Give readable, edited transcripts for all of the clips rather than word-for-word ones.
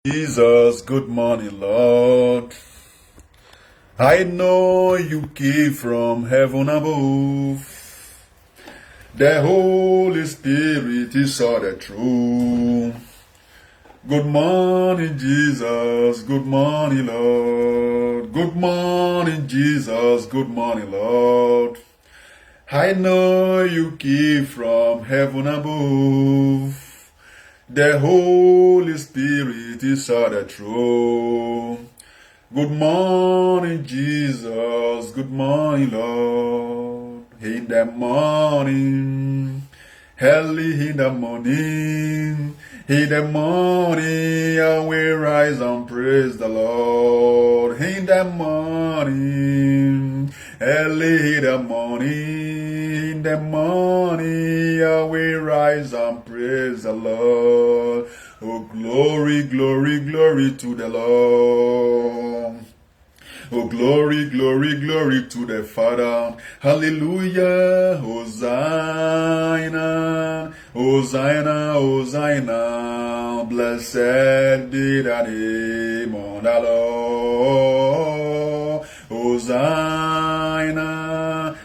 Jesus, good morning, Lord. I know you came from heaven above. The Holy Spirit is all the truth. Good morning, Jesus. Good morning, Lord. Good morning, Jesus. Good morning, Lord. I know you came from heaven above. The Holy Spirit is all the truth. Good morning, Jesus. Good morning, Lord. In the morning, early in the morning, I will rise and praise the Lord. In the morning, early in the morning, I will rise and praise the Lord. Oh, glory, glory, glory to the Lord. Oh, glory, glory, glory to the Father. Hallelujah. Hosanna, Hosanna, Hosanna. Blessed be the name of the Lord. Hosanna,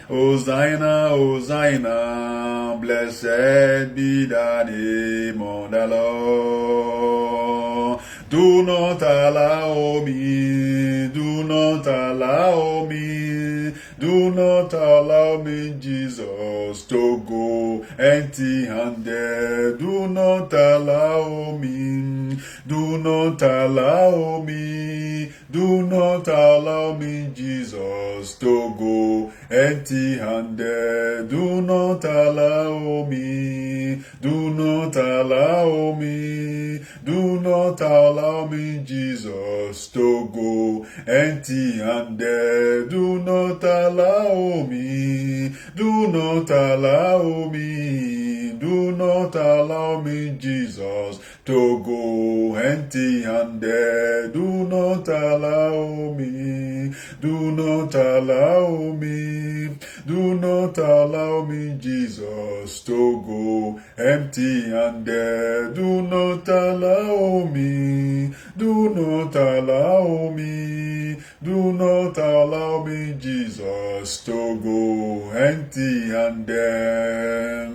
Hosanna, Hosanna. Blessed be the name of the Lord. Do not allow me, do not allow me, do not allow me, Jesus, to go empty-handed. Do not allow me, do not allow me, do not allow me, Jesus, to go empty-handed. Do not allow me, do not allow me, do not allow me, Jesus, to go empty-handed. Do not allow me, do not allow me, do not allow me, Jesus, to go empty-handed. Do not allow me, do not allow me, do not allow me, Jesus, to go empty-handed. Do not allow me, do not allow me, do not allow me, Jesus, to go empty-handed.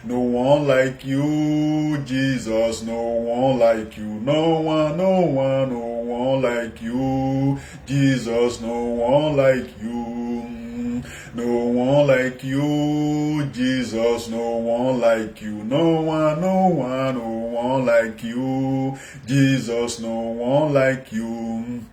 No one like you, Jesus, no one like you, no one, no one, no one like you, Jesus, no one like you. No one like you, Jesus, no one like you, no one, no one, no one like you, Jesus, no one like you.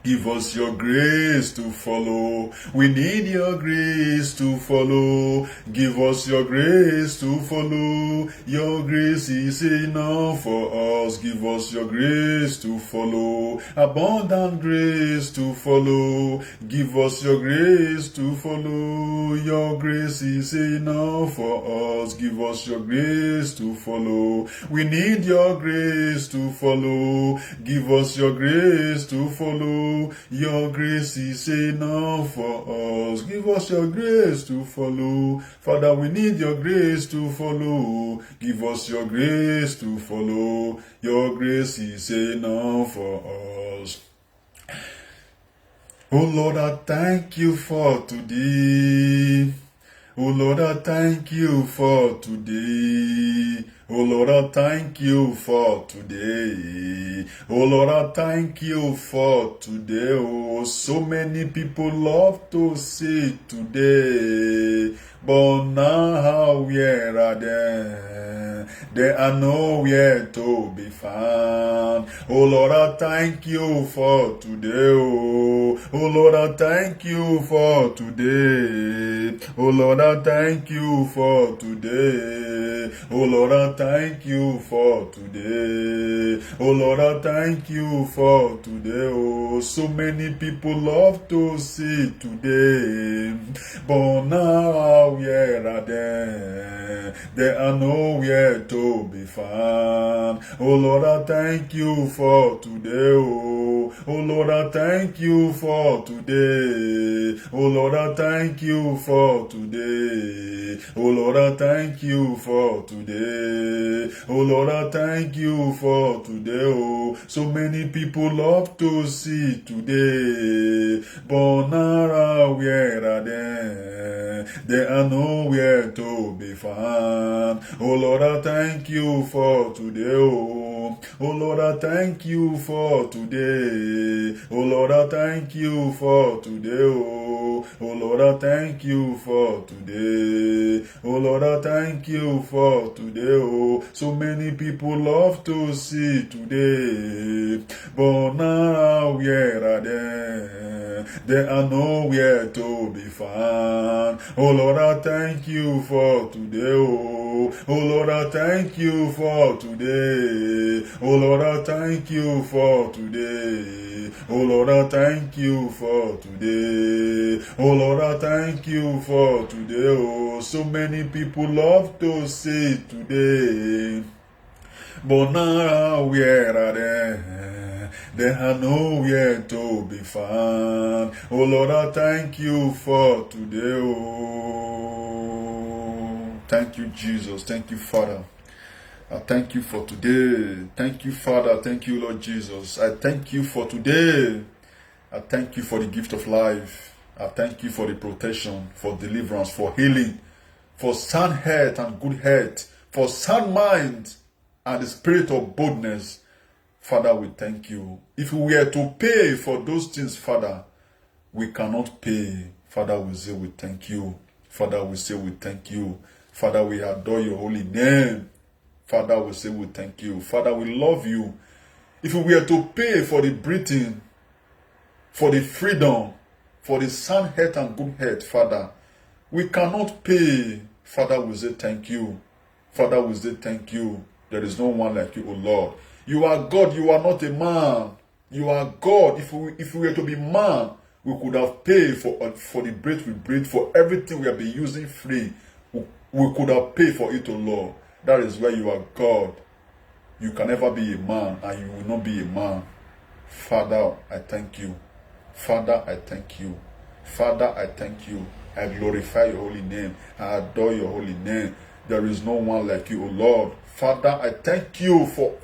Give us your grace to follow. We need your grace to follow. Give us your grace to follow. Your grace is enough for us. Give us your grace to follow. Abundant grace to follow. Give us your grace to follow. Your grace is enough for us. Give us your grace to follow. We need your grace to follow. Give us your grace to follow. Your grace is enough for us. Give us your grace to follow. Father, we need your grace to follow. Give us your grace to follow. Your grace is enough for us. Oh Lord, I thank you for today. Oh Lord, I thank you for today. Oh Lord, I thank you for today. Oh Lord, I thank you for today. Oh, so many people love to say today, but now where are they? They are nowhere to be found. Oh Lord, I thank you for today. Oh Lord, I thank you for today. Oh Lord, I thank you for today. Oh Lord, I thank you for today. Oh Lord, I thank you for today. Oh, so many people love to see today, but now where are they? They are nowhere to be found. Oh Lord, I thank you for today. Oh Lord, I thank you for today. Oh Lord, I thank you for today. Oh Lord, I thank you for today. Oh Lord, I thank you for today. Oh, so many people love to see today, but now where are they? They are nowhere to be found. Oh Lord, I thank you for today. Oh Lord, I thank you for today. Oh Lord, I thank you for today. Oh Lord, I thank you for today. Oh Lord, I thank you for today. Oh, so many people love to see today, but now where are they? They are nowhere to be found. Oh Lord, I thank you for today. Oh Lord, I thank you for today. Oh Lord, I thank you for today. Oh Lord, I thank you for today. Oh Lord, I thank you for today. Oh, so many people love to see today, but now where are they? They are nowhere to be found. Oh Lord, I thank you for today. Oh, thank you, Jesus. Thank you, Father. I thank you for today. Thank you, Father. Thank you, Lord Jesus. I thank you for today. I thank you for the gift of life. I thank you for the protection, for deliverance, for healing, for sound health and good health, for sound mind and the spirit of boldness. Father, we thank you. If we were to pay for those things, Father, we cannot pay. Father, we say we thank you. Father, we say we thank you. Father, we adore your holy name. Father, we say we thank you. Father, we love you. If we were to pay for the breathing, for the freedom, for the sound health and good health, Father, we cannot pay. Father, we say thank you. Father, we say thank you. There is no one like you, O Lord. You are God, you are not a man. You are God. If we were to be man, we could have paid for the breath we breathe, for everything we have been using free. We could have paid for it, O Lord. That is why you are God. You can never be a man, and you will not be a man. Father, I thank you. Father, I thank you. Father, I thank you. I glorify your holy name. I adore your holy name. There is no one like you, O Lord. Father, I thank you for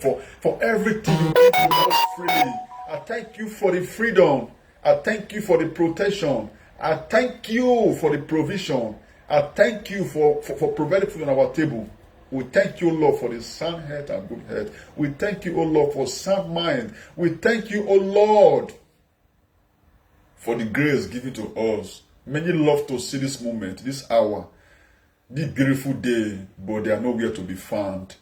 everything you give to us freely. I thank you for the freedom. I thank you for the protection. I thank you for the provision. I thank you for providing food on our table. We thank you, Lord, for the sound health and good health. We thank you, O Lord, for sound mind. We thank you, O Lord, for the grace given to us. Many love to see this moment, this hour, this beautiful day, but they are nowhere to be found.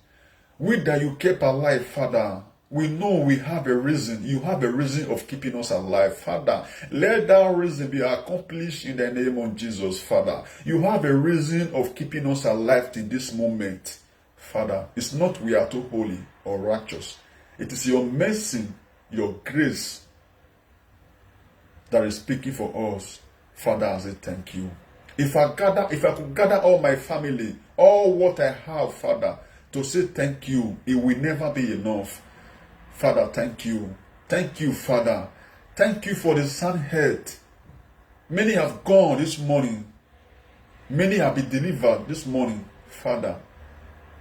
We that you kept alive, Father, we know we have a reason. You have a reason of keeping us alive, Father. Let that reason be accomplished in the name of Jesus, Father. You have a reason of keeping us alive in this moment, Father. It's not we are too holy or righteous. It is your mercy, your grace that is speaking for us. Father, I say thank you. If I could gather all my family, all what I have, Father, to say thank you, it will never be enough. Father, thank you. Thank you, Father. Thank you for the sound health. Many have gone this morning. Many have been delivered this morning. Father,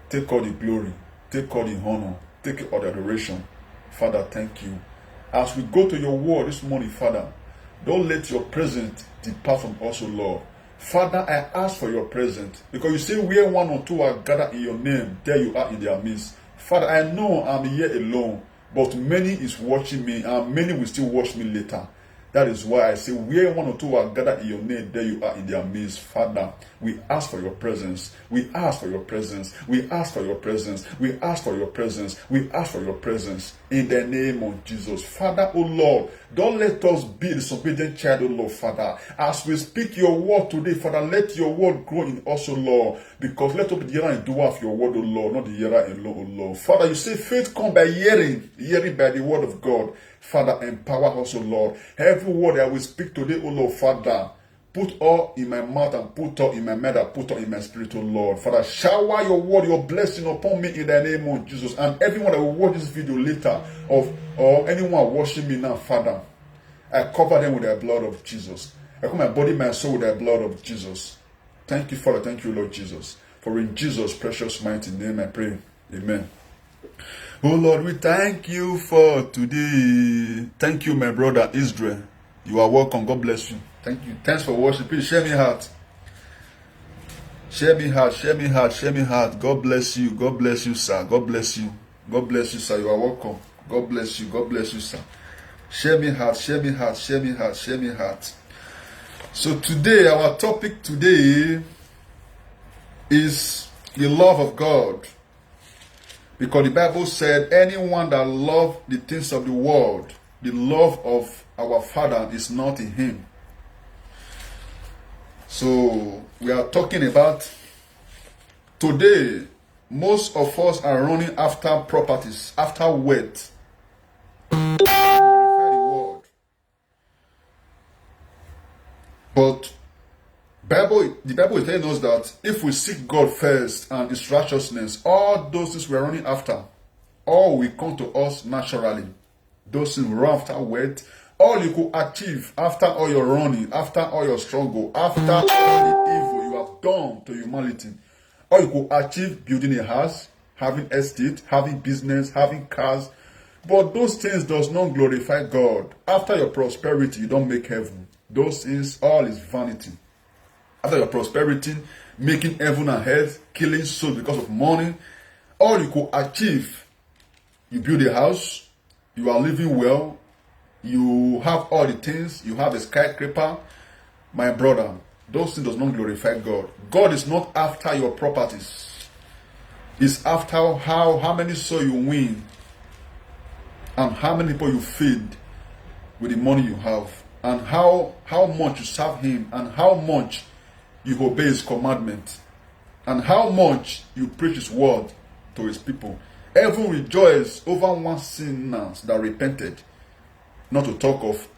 take all the glory. Take all the honor. Take all the adoration. Father, thank you. As we go to your word this morning, Father, don't let your presence depart from us, O Lord. Father, I ask for your presence, because you say where one or two are gathered in your name, there you are in their midst. Father, I know I'm here alone, but many is watching me, and many will still watch me later. That is why I say where one or two are gathered in your name, there you are in their midst. Father, we ask for your presence. We ask for your presence. We ask for your presence. We ask for your presence. We ask for your presence in the name of Jesus. Father, O Lord, don't let us be a disobedient child, O Lord, Father. As we speak your word today, Father, let your word grow in us, O Lord, because let us be the hearer and doer of your word, O Lord, not the hearer alone, O Lord. Father, you say faith comes by hearing, hearing by the word of God. Father, empower us, O Lord. Every word I will speak today, O Lord, Father, put all in my mouth and put all in my mind and put all in my spirit, O Lord. Father, shower your word, your blessing upon me in the name of Jesus. And everyone that will watch this video later, or anyone watching me now, Father, I cover them with the blood of Jesus. I cover my body, my soul with the blood of Jesus. Thank you, Father. Thank you, Lord Jesus. For in Jesus' precious mighty name I pray. Amen. Oh Lord, we thank you for today. Thank you, my brother Israel. You are welcome. God bless you. Thank you. Thanks for worshiping. Share me heart. Share me heart. Share me heart. Share me heart. God bless you. God bless you, sir. God bless you. God bless you, sir. You are welcome. God bless you. God bless you, sir. Share me heart. Share me heart. Share me heart. Share me heart. So today, our topic today is the love of God. Because the Bible said, anyone that loves the things of the world, the love of our Father is not in him. So, we are talking about today, most of us are running after properties, after wealth. But the Bible is telling us that if we seek God first and His righteousness, all those things we are running after, all will come to us naturally. Those things we run after wealth, all you could achieve after all your running, after all your struggle, after all the evil you have done to humanity, all you could achieve building a house, having estate, having business, having cars. But those things does not glorify God. After your prosperity, you don't make heaven. Those things, all is vanity. After your prosperity, making heaven and earth, killing souls because of money, all you could achieve, you build a house, you are living well, you have all the things, you have a skyscraper. My brother, those things does not glorify God. God is not after your properties. He's after how many souls you win and how many people you feed with the money you have, and how much you serve Him, and how much you obey His commandment, and how much you preach His word to His people. Heaven rejoices over one sinner that repented, not to talk of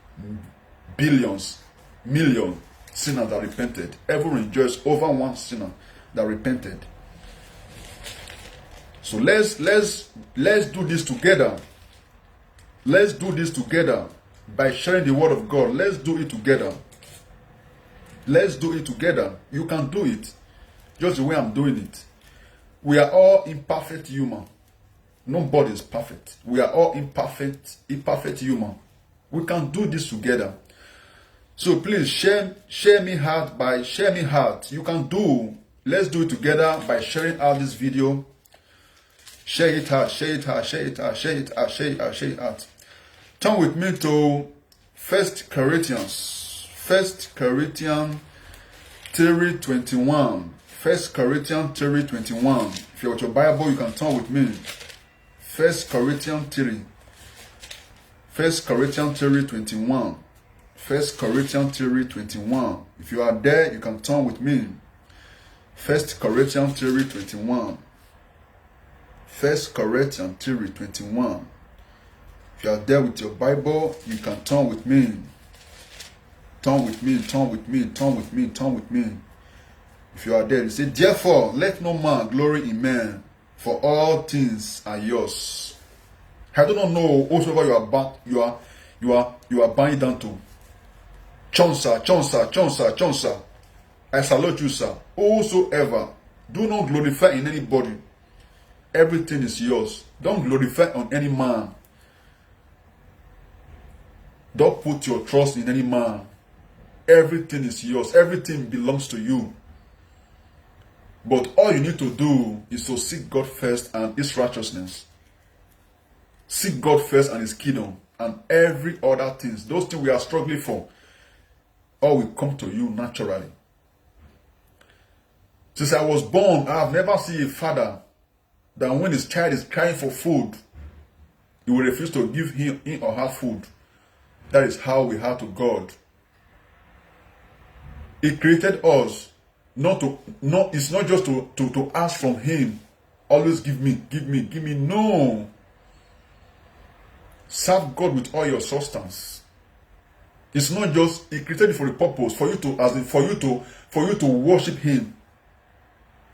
billions, millions sinners that repented. Heaven rejoices over one sinner that repented. So let's do this together. Let's do this together by sharing the word of God. Let's do it together. Let's do it together. You can do it just the way I'm doing it. We are all imperfect human. Nobody is perfect. We are all imperfect human. We can do this together. So please share me heart by share me heart. You can do. Let's do it together by sharing out this video. Share it out, share it out, share it out, share it out, share it out, share it out. Turn with me to 1 Corinthians 3:21. 1 Corinthians 3:21. If you're with your Bible, you can turn with me. 1 Corinthians 3. 1 Corinthians 3:21. 1 Corinthians 3:21. If you are there, you can turn with me. 1 Corinthians 3:21. 1 Corinthians 3:21. If you are there with your Bible, you can turn with me. Turn with me, turn with me, turn with me, turn with me. If you are there, you say, therefore, let no man glory in man, for all things are yours. I do not know whosoever you are bowing down to. Chonsa, Chonsa, Chonsa, Chonsa. I salute you, sir. Whosoever, do not glorify in anybody. Everything is yours. Don't glorify on any man. Don't put your trust in any man. Everything is yours. Everything belongs to you. But all you need to do is to seek God first and His righteousness. Seek God first and His kingdom, and every other things, those things we are struggling for, all will come to you naturally. Since I was born, I have never seen a father that when his child is crying for food, he will refuse to give him or her food. That is how we are to God. He created us it's not just to ask from Him, always give me, give me, give me. No. Serve God with all your substance. It's not just He created it for a purpose, for you to worship Him.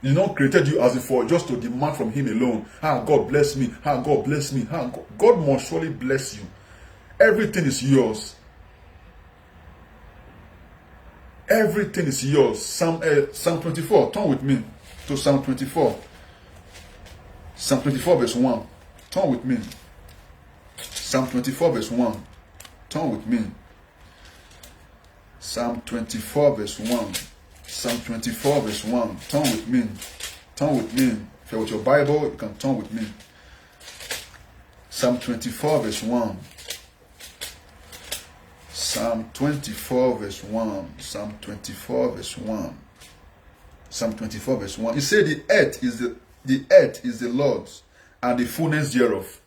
He not created you as if for just to demand from Him alone. God bless me. God bless me. God must surely bless you. Everything is yours. Everything is yours. Psalm 24. Turn with me to Psalm 24. Psalm 24 verse 1. Turn with me. Psalm 24 verse 1. Turn with me. Psalm 24 verse 1. Psalm 24 verse 1. Turn with me. Turn with me. If you're with your Bible, you can turn with me. Psalm 24 verse 1. Psalm 24 verse 1. Psalm 24 verse 1. Psalm 24 verse 1. He said the earth is the Lord's and the fullness thereof.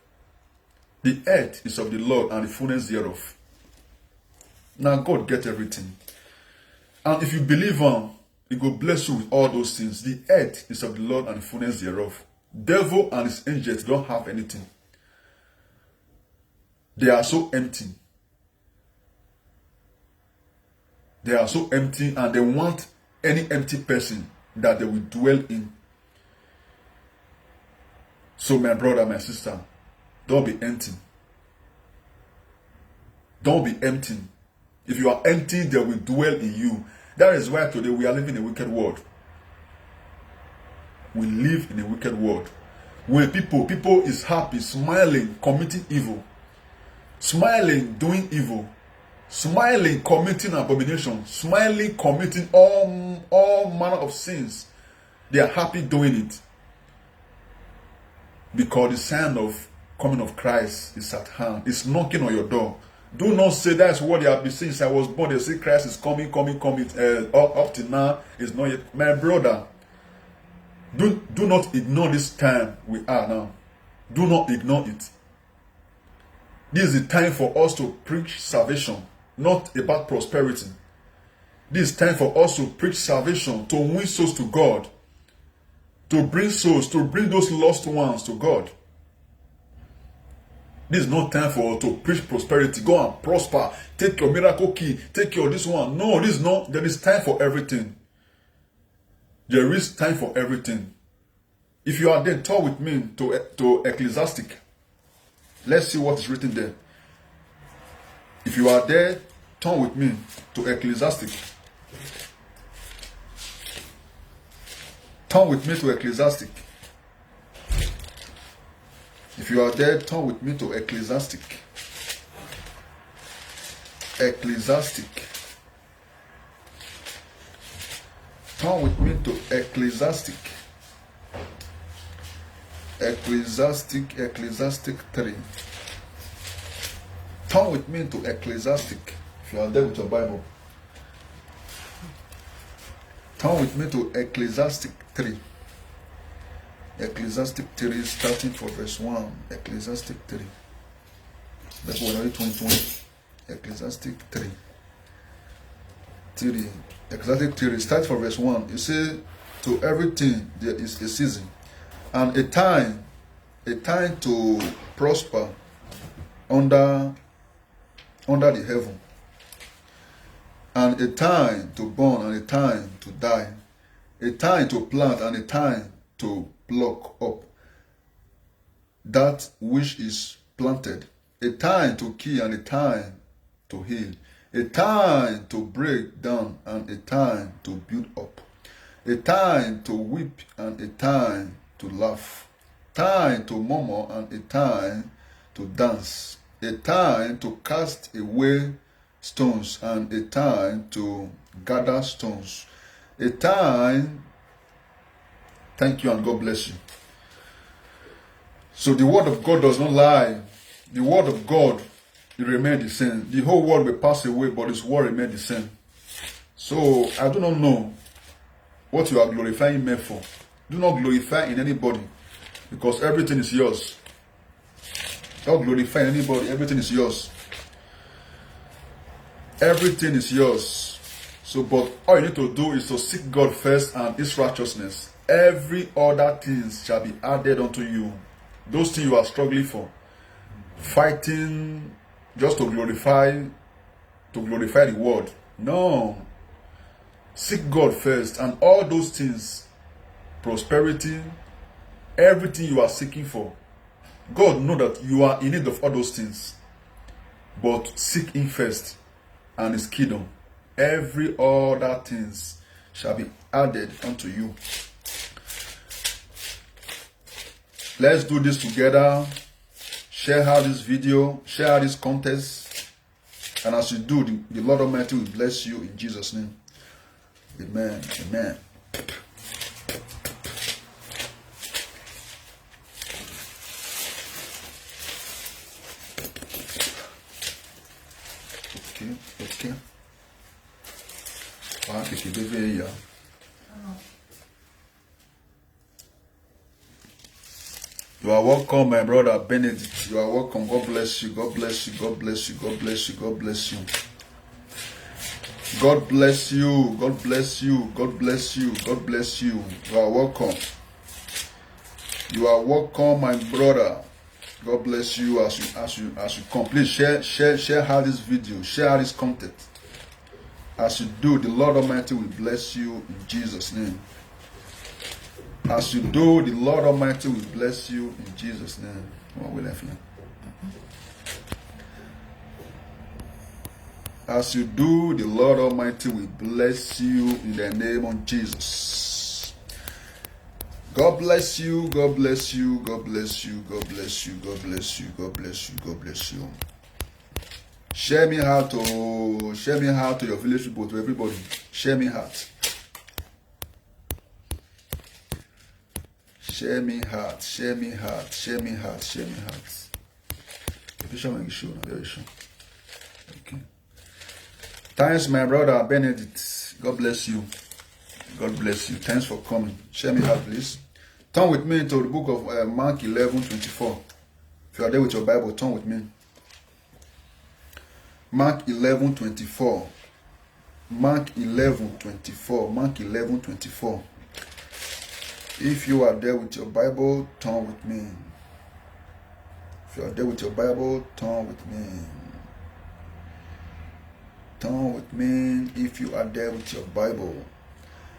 The earth is of the Lord and the fullness thereof. Now God get everything. And if you believe on, He will bless you with all those things. The earth is of the Lord and the fullness thereof. Devil and his angels don't have anything. They are so empty. They are so empty, and they want any empty person that they will dwell in. So my brother, my sister, don't be empty. Don't be empty. If you are empty, they will dwell in you. That is why today we are living in a wicked world. We live in a wicked world. When people is happy, smiling, committing evil. Smiling, doing evil. Smiling, committing abomination. Smiling, committing all manner of sins. They are happy doing it. Because the sign of coming of Christ is at hand. It's knocking on your door. Do not say that's what they have been saying since I was born. They say Christ is coming. Up to now, it's not yet. My brother, do not ignore this time we are now. Do not ignore it. This is the time for us to preach salvation, not about prosperity. This is time for us to preach salvation, to win souls to God, to bring souls, to bring those lost ones to God. This is not time for us to preach prosperity. Go and prosper. Take your miracle key. Take your this one. No, this is not. There is time for everything. There is time for everything. If you are there, turn with me to Ecclesiastic. Let's see what is written there. If you are there, turn with me to Ecclesiastic. Turn with me to Ecclesiastic. If you are there, turn with me to Ecclesiastic. Ecclesiastic. Turn with me to Ecclesiastic. Ecclesiastic 3. Turn with me to Ecclesiastic. If you are there with your Bible. Turn with me to Ecclesiastic 3. Ecclesiastic 3, starting from verse 1. Ecclesiastic 3. That's what I read 2020. Ecclesiastic 3. Ecclesiastic 3, start from verse 1. You say, to everything there is a season, and a time to prosper under the heaven, and a time to born and a time to die, a time to plant and a time to pluck up that which is planted, a time to kill and a time to heal, a time to break down and a time to build up, a time to weep and a time to laugh, time to murmur and a time to dance, a time to cast away stones and a time to gather stones, a time. Thank you and God bless you. So the word of God does not lie. The word of God, it remains the same. The whole world will pass away, but His word remains the same. So I do not know what you are glorifying me for. Do not glorify in anybody, because everything is yours. Don't glorify anybody. Everything is yours. Everything is yours. So, but all you need to do is to seek God first and His righteousness. Every other things shall be added unto you. Those things you are struggling for, fighting just to glorify the word. No. Seek God first, and all those things, prosperity, everything you are seeking for, God knows that you are in need of all those things. But seek Him first and His kingdom. Every other things shall be added unto you. Let's do this together. Share out this video. Share out this contest. And as you do, the Lord Almighty will bless you in Jesus' name. Amen. Amen. Okay. You are welcome, my brother Benedict. You are welcome. God bless you. God bless you. God bless you. God bless you. God bless you. God bless you. God bless you. God bless you. God bless you. You are welcome. You are welcome, my brother. God bless you as you come. Please share how this video, share how this content. As you do, the Lord Almighty will bless you in Jesus' name. As you do, the Lord Almighty will bless you in Jesus' name. What will I feel? As you do, the Lord Almighty will bless you in the name of Jesus. God bless you, God bless you, God bless you, God bless you, God bless you, God bless you, God bless you. Share me heart to your village people, to everybody. Share me heart. Share me heart, share me heart, share me heart, share me heart. Very sure. Okay. Thanks, my brother Benedict. God bless you. God bless you. Thanks for coming. Share me heart, please. Turn with me to the book of Mark 11:24. If you are there with your Bible, turn with me. Mark 11:24. Mark 11:24. Mark 11:24. If you are there with your Bible, turn with me. If you are there with your Bible, turn with me. Turn with me if you are there with your Bible.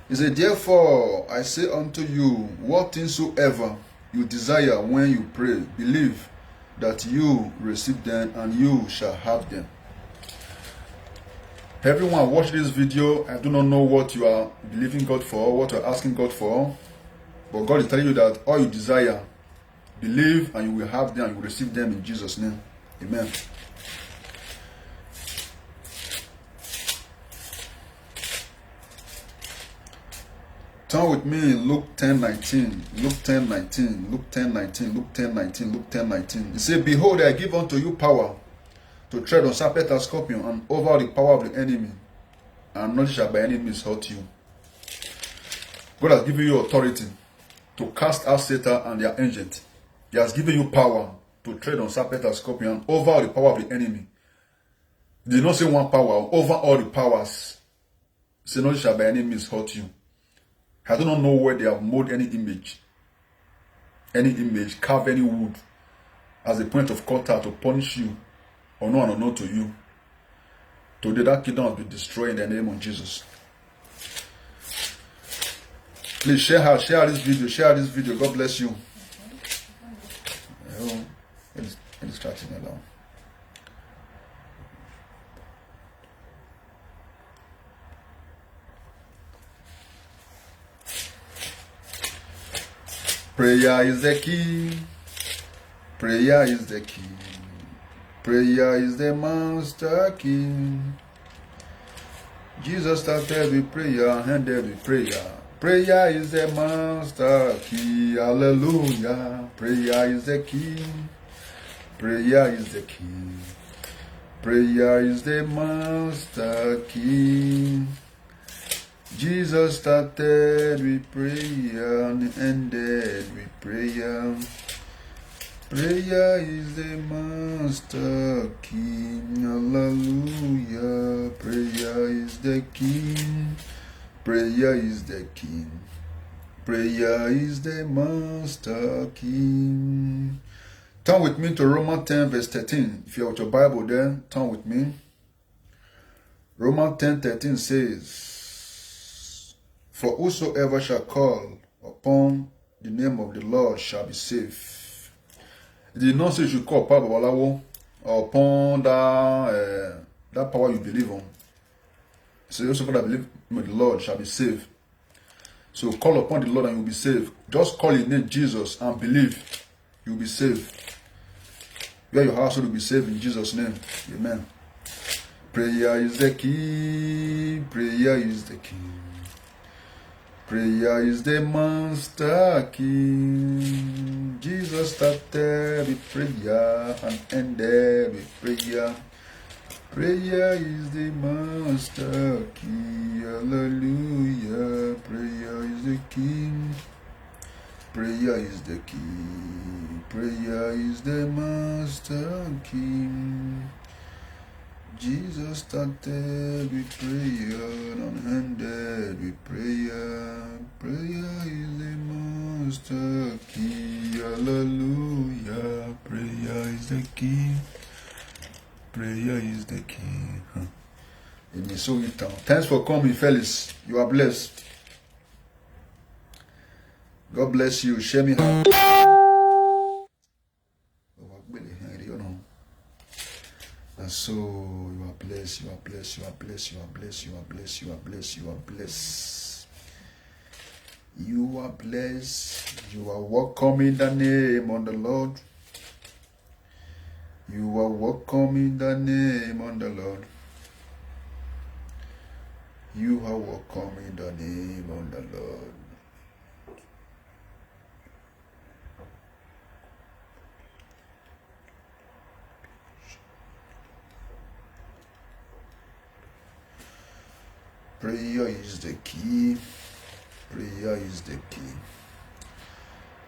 He said, therefore, I say unto you, what things soever you desire when you pray, believe that you receive them and you shall have them. Everyone watch this video. I do not know what you are believing God for, what you are asking God for. But God is telling you that all you desire, believe and you will have them and you will receive them in Jesus' name. Amen. Turn with me in Luke 10:19. Luke 10:19. Luke 10:19. Luke 10:19. Luke 10:19. He said, behold, I give unto you power to tread on serpent and scorpion and over the power of the enemy, and nothing shall by any means hurt you. God has given you authority to cast out Satan and their agent. He has given you power to tread on serpent and scorpion and over the power of the enemy. He did not say one power, over all the powers. He said, nothing shall by any means hurt you. I do not know where they have molded any image, carve any wood as a point of contact to punish you, or no or not to you. Today that kingdom will be destroyed in the name of Jesus. Please share this video. God bless you. It's distracting me now. Prayer is the key. Prayer is the key. Prayer is the master key. Jesus started with prayer and ended with prayer. Prayer is the master key. Hallelujah. Prayer is the key. Prayer is the key. Prayer is the master key. Jesus started with prayer and ended with prayer. Prayer is the master key. Hallelujah. Prayer is the king. Prayer is the king. Prayer is the master king. Turn with me to Romans 10 verse 13. If you have your Bible there, turn with me. Romans 10:13 says, for whosoever shall call upon the name of the Lord shall be saved. It did not say you should call upon Babalawo or upon that power you believe on. So whosoever that believe in the Lord shall be saved. So call upon the Lord and you'll be saved. Just call in name Jesus and believe. you'll be saved. You and your household will be saved in Jesus' name. Amen. Prayer is the key. Prayer is the key. Prayer is the master key. Jesus started with prayer and ended with prayer. Prayer is the master key. Hallelujah. Prayer is the key. Prayer is the key. Prayer is the master key. Jesus started with prayer and ended with prayer. Prayer is the master key. Hallelujah. Prayer is the key. Prayer is the key. Amen. So thanks for coming, fellas. You are blessed. God bless you. Share me how. And so you are blessed, you are blessed, you are blessed, you are blessed, you are blessed, you are blessed, you are blessed. You are blessed. You are welcome in the name of the Lord. You are welcome in the name of the Lord. You are welcome in the name of the Lord. Prayer is the key. Prayer is the key.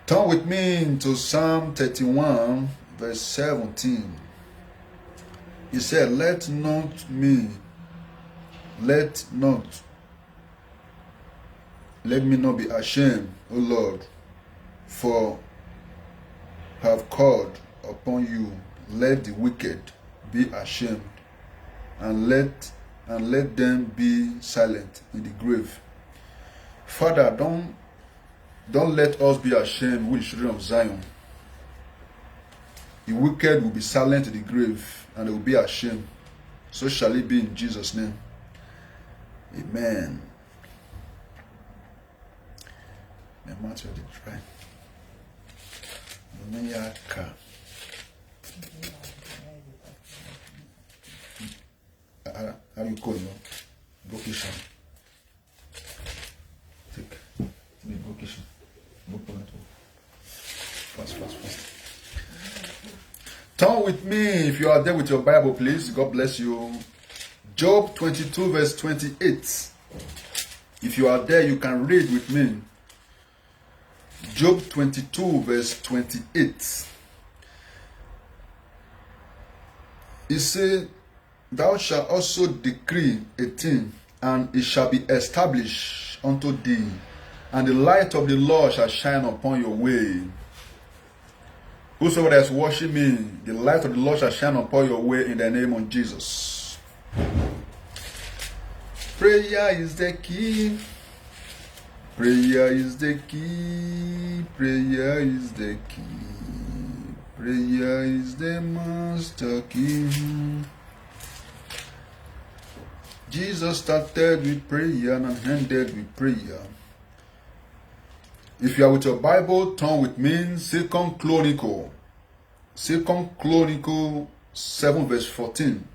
Turn with me into Psalm 31, verse 17. He said, let me not be ashamed, O Lord, for have called upon you. Let the wicked be ashamed, and let them be silent in the grave. Father, don't let us be ashamed, we children of Zion. The wicked will be silent in the grave, and they will be ashamed. So shall it be in Jesus' name. Amen. How you call you? Vocation. Take the vocation. Fast. Turn with me, if you are there with your Bible, please. God bless you. Job 22, verse 28. If you are there, you can read with me. Job 22, verse 28. He said, thou shalt also decree a thing, and it shall be established unto thee, and the light of the Lord shall shine upon your way. Whosoever that is watching me, the light of the Lord shall shine upon your way in the name of Jesus. Prayer is the key. Prayer is the key. Prayer is the key. Prayer is the master key. Jesus started with prayer and ended with prayer. If you are with your Bible, turn with me. Second Chronicle 7 verse 14.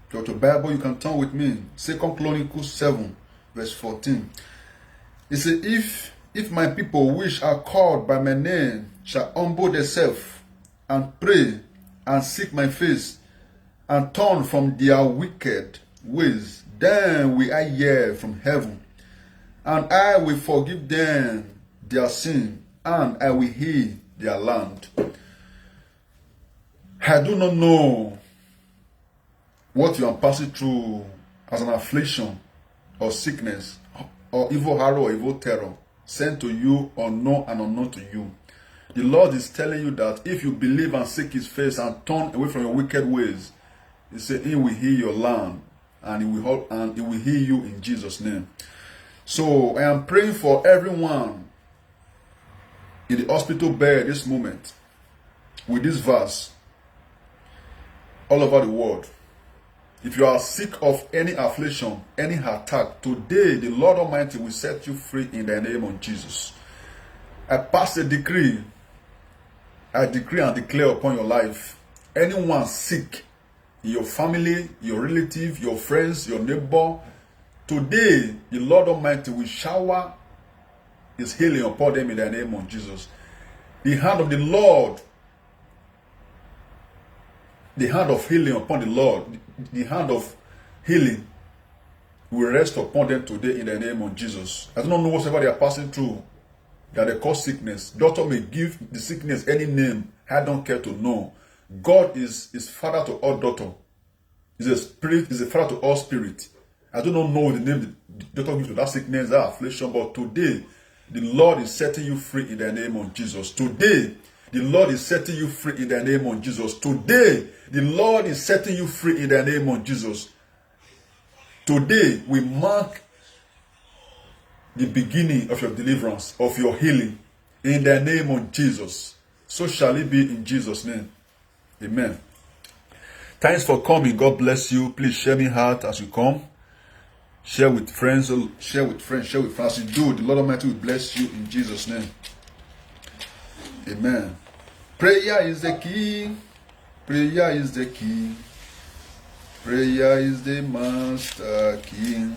If you have your Bible, you can turn with me. Second Chronicle 7 verse 14. It says, if my people which are called by my name shall humble themselves and pray and seek my face and turn from their wicked ways, then will I hear from heaven, and I will forgive them their sin, and I will heal their land. I do not know what you are passing through as an affliction or sickness or evil arrow or evil terror sent to you or known and unknown to you. The Lord is telling you that if you believe and seek his face and turn away from your wicked ways, he said he will heal your land, and he will heal you in Jesus' name. So I am praying for everyone in the hospital bed this moment with this verse all over the world. If you are sick of any affliction, any attack, today the Lord Almighty will set you free in the name of Jesus. I pass a decree. I decree and declare upon your life, anyone sick in your family, your relative, your friends, your neighbor, today the Lord Almighty will shower His healing upon them in the name of Jesus. The hand of the Lord, the hand of healing upon the Lord, the hand of healing will rest upon them today in the name of Jesus. I do not know whatever they are passing through that they call sickness. Doctor may give the sickness any name. I don't care to know. God is father to all doctor. He's a spirit, is a father to all spirit. I do not know the name the doctor gives to that sickness, that affliction, but today the Lord is setting you free in the name of Jesus. Today, the Lord is setting you free in the name of Jesus. Today, the Lord is setting you free in the name of Jesus. Today, we mark the beginning of your deliverance, of your healing, in the name of Jesus. So shall it be in Jesus' name. Amen. Thanks for coming. God bless you. Please share me heart as you come. Share with friends, share with friends, share with friends. As you do, the Lord Almighty will bless you in Jesus' name. Amen. Prayer is the key. Prayer is the key. Prayer is the master key.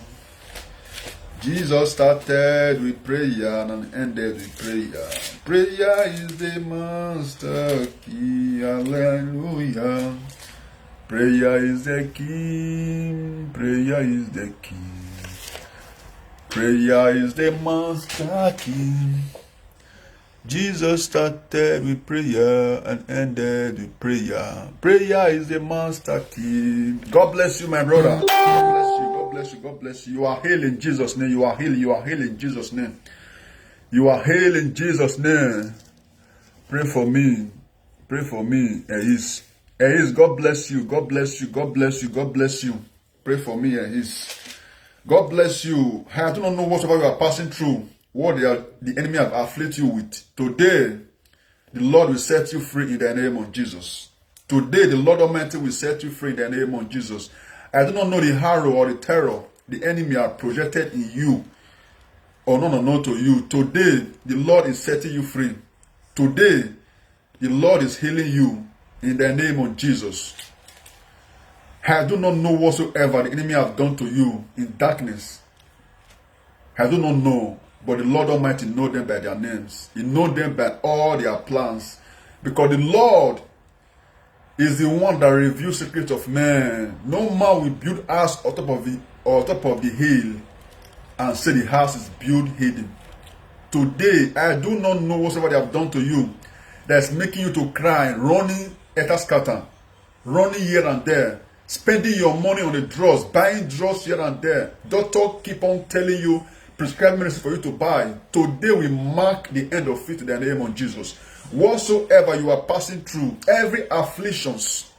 Jesus started with prayer and ended with prayer. Prayer is the master key. Hallelujah. Prayer is the key. Prayer is the key. Prayer is the master key. Jesus started with prayer and ended with prayer. Prayer is the master key. God bless you, my brother. God bless you. God bless you. God bless you. You are healed in Jesus' name. You are healed. You are healed in Jesus' name. You are healed in Jesus' name. Pray for me. Pray for me. Ehis. God bless you. God bless you. God bless you. God bless you. Pray for me. Ehis. God bless you. I do not know whatever you are passing through, what the enemy have afflicted you with. Today, the Lord will set you free in the name of Jesus. Today, the Lord Almighty will set you free in the name of Jesus. I do not know the horror or the terror the enemy have projected in you or not to you. Today, the Lord is setting you free. Today, the Lord is healing you in the name of Jesus. I do not know whatsoever the enemy have done to you in darkness. I do not know, but the Lord Almighty knows them by their names. He knows them by all their plans. Because the Lord is the one that reveals secrets of man. No man will build house on top of the hill and say the house is built hidden. Today, I do not know whatsoever they have done to you that's making you to cry, running scatter, running here and there, spending your money on the drugs, buying drugs here and there. Doctor keep on telling you, prescribe medicine for you to buy. Today we mark the end of it in the name of Jesus. Whatsoever you are passing through, every afflictions,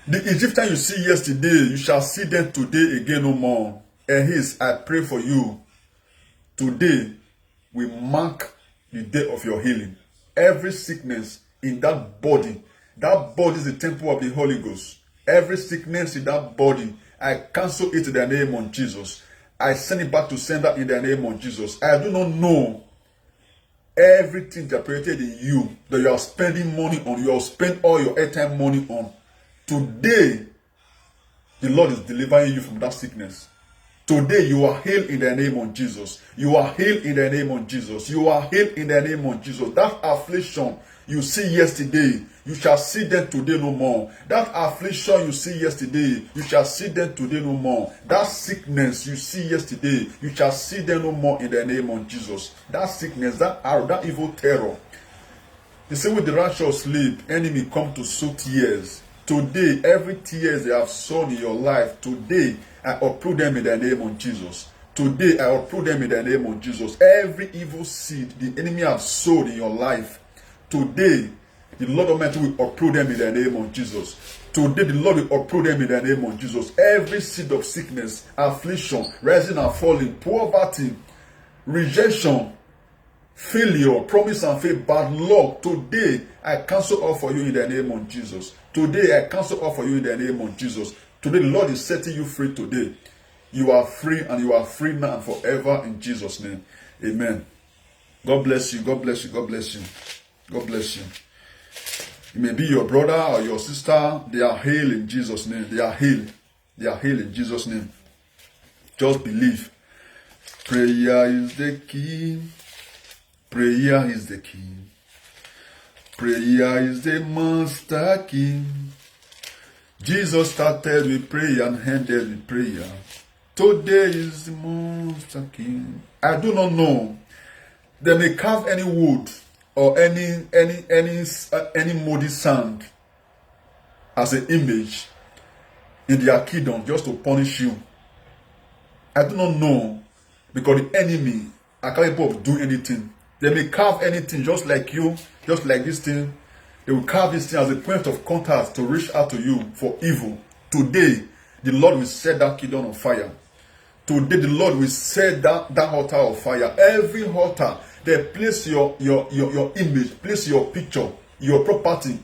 the Egyptian you see yesterday, you shall see them today again no more. And his, I pray for you. Today we mark the day of your healing. Every sickness in that body is the temple of the Holy Ghost. Every sickness in that body, I cancel it in the name of Jesus. I send it back to sender in the name of Jesus. I do not know everything that created in you that you are spending money on. You have spent all your airtime money on. Today, the Lord is delivering you from that sickness. Today, you are healed in the name of Jesus. You are healed in the name of Jesus. You are healed in the name of Jesus. That affliction you see yesterday, you shall see them today no more. That affliction you see yesterday, you shall see them today no more. That sickness you see yesterday, you shall see them no more in the name of Jesus. That sickness, that arrow, that evil terror. The same with the righteous sleep, enemy come to sow tears. Today, every tears they have sown in your life, today, I uproot them in the name of Jesus. Today, I uproot them in the name of Jesus. Every evil seed the enemy have sowed in your life, today, the Lord Almighty will uproot them in the name of Jesus. Today, the Lord will uproot them in the name of Jesus. Every seed of sickness, affliction, rising and falling, poverty, rejection, failure, promise and faith, bad luck, today, I cancel all for you in the name of Jesus. Today, I cancel all for you in the name of Jesus. Today, the Lord is setting you free today. You are free and you are free now and forever in Jesus' name. Amen. God bless you. God bless you. God bless you. God bless you. It may be your brother or your sister. They are healed in Jesus' name. They are healed. They are healed in Jesus' name. Just believe. Prayer is the key. Prayer is the key. Prayer is the master key. Jesus started with prayer and ended with prayer. Today is the master key. I do not know. They may carve any wood or any moldy sand as an image in their kingdom just to punish you. I do not know, because the enemy are capable of doing anything. They may carve anything just like you, just like this thing. They will carve this thing as a point of contact to reach out to you for evil. Today, the Lord will set that kingdom on fire. Today, the Lord will set that altar on fire. Every altar, they place your image, place your picture, your property.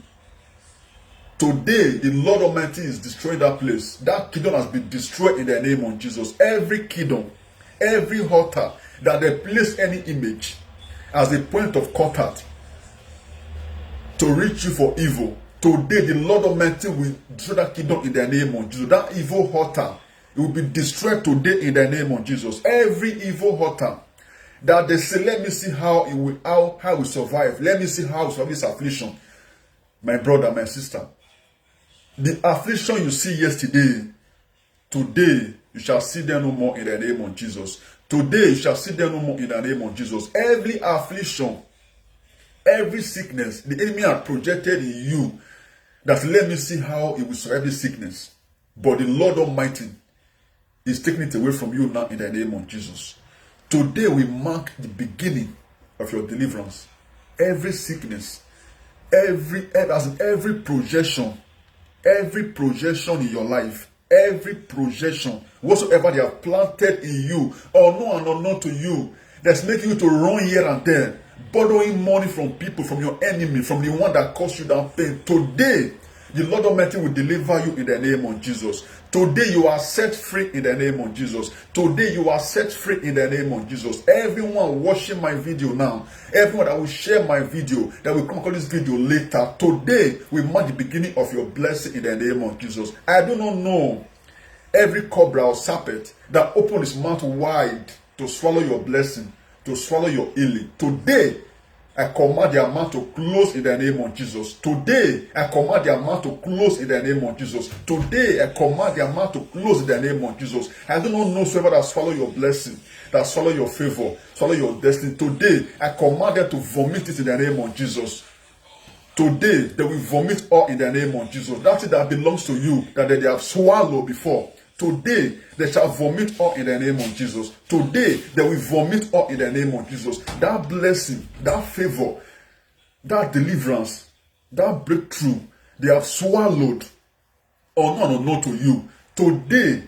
Today, the Lord Almighty is destroying that place. That kingdom has been destroyed in the name of Jesus. Every kingdom, every altar that they place any image as a point of contact to reach you for evil. Today, the Lord Almighty will destroy that kingdom in the name of Jesus. That evil altar, it will be destroyed today in the name of Jesus. Every evil altar that they say, let me see how it will survive. Let me see how it will survive this affliction. My brother, my sister, the affliction you see yesterday, today you shall see them no more in the name of Jesus. Today you shall see them no more in the name of Jesus. Every affliction, every sickness the enemy has projected in you, that let me see how it will survive this sickness. But the Lord Almighty is taking it away from you now in the name of Jesus. Today we mark the beginning of your deliverance. Every sickness, every projection in your life, every projection, whatsoever they have planted in you, or known and unknown to you, that's making you to run here and there, borrowing money from people, from your enemy, from the one that caused you that pain. Today, the Lord Almighty will deliver you in the name of Jesus. Today you are set free in the name of Jesus. Today you are set free in the name of Jesus. Everyone watching my video now, everyone that will share my video, that will come across this video later, today we mark the beginning of your blessing in the name of Jesus. I do not know every cobra or serpent that opened his mouth wide to swallow your blessing, to swallow your healing. Today, I command their mouth to close in the name of Jesus. Today, I command their mouth to close in the name of Jesus. Today, I command their mouth to close in the name of Jesus. I do not know whoever that swallow your blessing, that swallow your favor, swallow your destiny. Today, I command them to vomit it in the name of Jesus. Today, they will vomit all in the name of Jesus. That thing that belongs to you, that they have swallowed before. Today, they shall vomit all in the name of Jesus. Today, they will vomit all in the name of Jesus. That blessing, that favor, that deliverance, that breakthrough, they have swallowed or not to you. Today,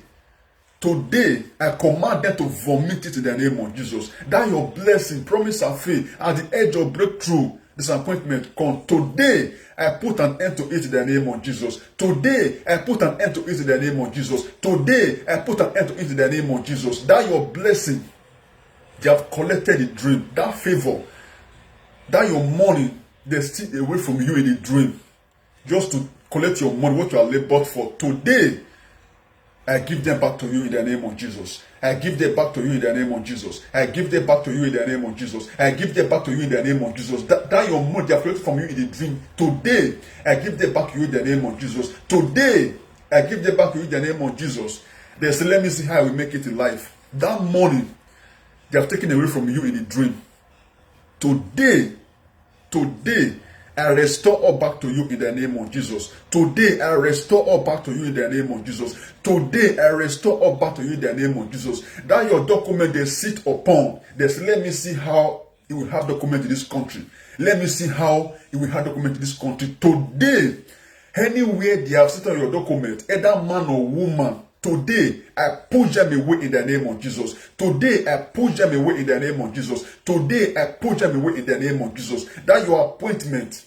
I command them to vomit it in the name of Jesus. That your blessing, promise and faith, at the edge of breakthrough, disappointment come. Today, I put an end to it in the name of Jesus. Today, I put an end to it in the name of Jesus. Today, I put an end to it in the name of Jesus. That your blessing, they have collected a dream. That favor, that your money, they steal away from you in a dream. Just to collect your money, what you are labored for. Today, I give them back to you in the name of Jesus. I give them back to you in the name of Jesus. I give them back to you in the name of Jesus. I give them back to you in the name of Jesus. That your money they have collected from you in the dream. Today, I give them back to you in the name of Jesus. Today, I give them back to you in the name of Jesus. They say, let me see how we make it in life. That money they have taken away from you in the dream. Today, I restore all back to you in the name of Jesus. Today, I restore all back to you in the name of Jesus. Today, I restore all back to you in the name of Jesus. That your document they sit upon, they say, let me see how you will have document in this country. Let me see how you will have document in this country. Today, anywhere they have sit on your document, either man or woman, today, I push them away in the name of Jesus. Today, I push them away in the name of Jesus. Today, I push them away in the name of Jesus. That your appointment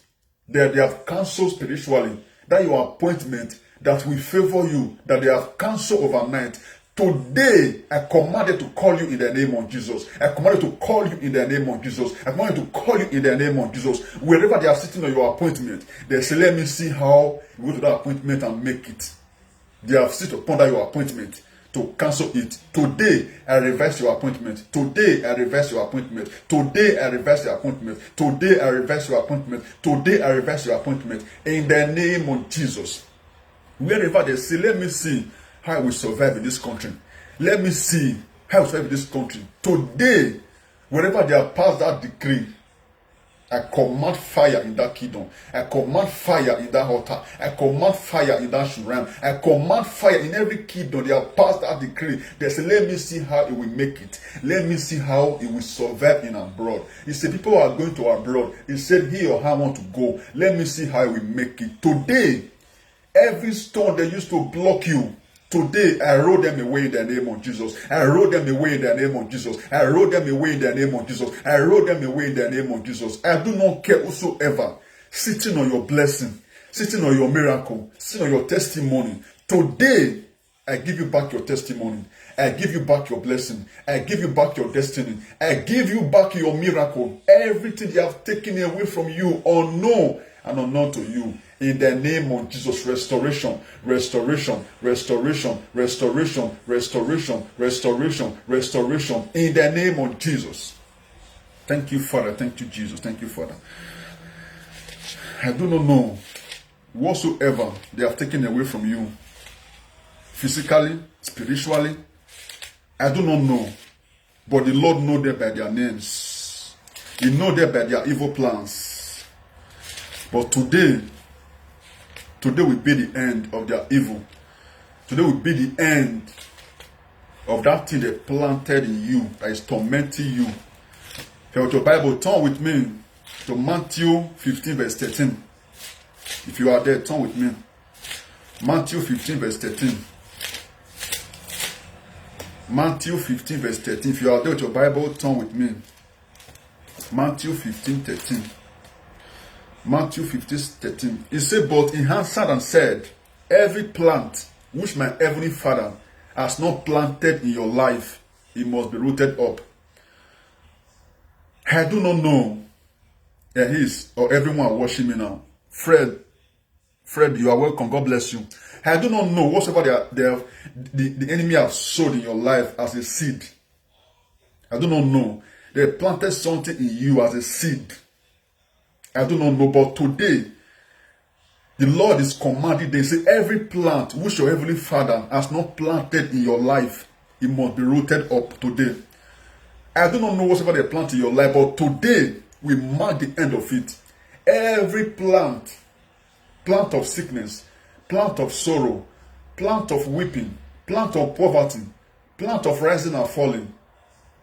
that they have cancelled spiritually, that your appointment that will favor you, that they have cancelled overnight. Today, I commanded to call you in the name of Jesus. I commanded to call you in the name of Jesus. I commanded to call you in the name of Jesus. Wherever they are sitting on your appointment, they say, let me see how you go to that appointment and make it. They have sit upon that your appointment to cancel it. Today, I reverse your appointment. Today, I reverse your appointment. Today, I reverse your appointment. Today, I reverse your appointment. Today, I reverse your appointment. In the name of Jesus. Wherever they say, let me see how I will survive in this country. Let me see how I will survive in this country. Today, wherever they have passed that decree, I command fire in that kingdom. I command fire in that altar. I command fire in that shrine. I command fire in every kingdom. They have passed that decree. They say, let me see how it will make it. Let me see how it will survive in abroad. He said, people are going to abroad. He said, he or her want to go. Let me see how it will make it. Today, every stone they used to block you, today, I roll them away in the name of Jesus. I roll them away in the name of Jesus. I roll them away in the name of Jesus. I roll them away in the name of Jesus. I do not care whosoever sitting on your blessing, sitting on your miracle, sitting on your testimony. Today, I give you back your testimony. I give you back your blessing. I give you back your destiny. I give you back your miracle. Everything they have taken away from you, unknown and unknown to you. In the name of Jesus, restoration, restoration, restoration, restoration, restoration, restoration, restoration. In the name of Jesus. Thank you, Father. Thank you, Jesus. Thank you, Father. I do not know whatsoever they have taken away from you, physically, spiritually. I do not know. But the Lord knows them by their names. He knows them by their evil plans. But today will be the end of their evil. Today will be the end of that thing they planted in you that is tormenting you. If you have your Bible, turn with me to Matthew 15 verse 13. If you are there, turn with me. Matthew 15 verse 13. Matthew 15 verse 13. If you are there with your Bible, turn with me. Matthew 15 13. Matthew 15 13. He said, but he answered and said, every plant which my heavenly Father has not planted in your life, it must be rooted up. I do not know there is, or everyone watching me now. Fred, you are welcome. God bless you. I do not know whatsoever the enemy has sowed in your life as a seed. I do not know. They planted something in you as a seed. I do not know, but today, the Lord is commanding, they say, every plant which your heavenly Father has not planted in your life, it must be rooted up today. I do not know whatsoever they plant in your life, but today, we mark the end of it. Every plant of sickness, plant of sorrow, plant of weeping, plant of poverty, plant of rising and falling,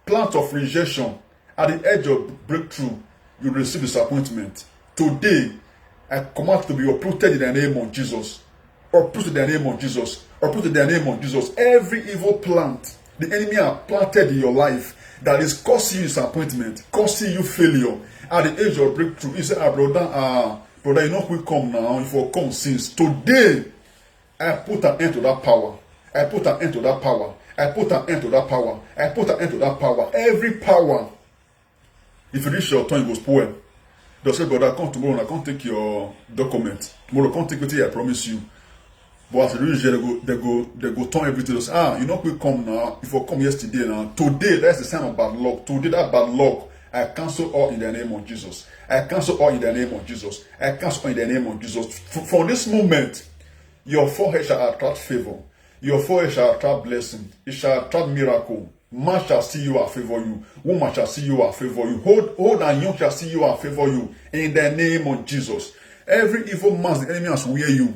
plant of rejection, at the edge of breakthrough, you receive disappointment. Today, I command to be uprooted in the name of Jesus. Uprooted in the name of Jesus. Uprooted in the name of Jesus. Every evil plant the enemy has planted in your life that is causing you disappointment, causing you failure at the age of breakthrough. You say, brother, you know who come now? If you come since today, I put an end to that power. I put an end to that power. I put an end to that power. I put an end to that power. Every power. If you reach your turn, it will spoil. They say, brother, come tomorrow and I can't take your document. Tomorrow, I can't take it, I promise you. But as you reach there, they go turn everything. They say, you know, we come now. If you come yesterday now, today, that's the sign of bad luck. Today, that bad luck, I cancel all in the name of Jesus. I cancel all in the name of Jesus. I cancel all in the name of Jesus. From this moment, your forehead shall attract favor. Your forehead shall attract blessing. It shall attract miracle. Man shall see you and favor you. Woman shall see you and favor you. Old and young shall see you and favor you. In the name of Jesus. Every evil mask the enemy has wear you.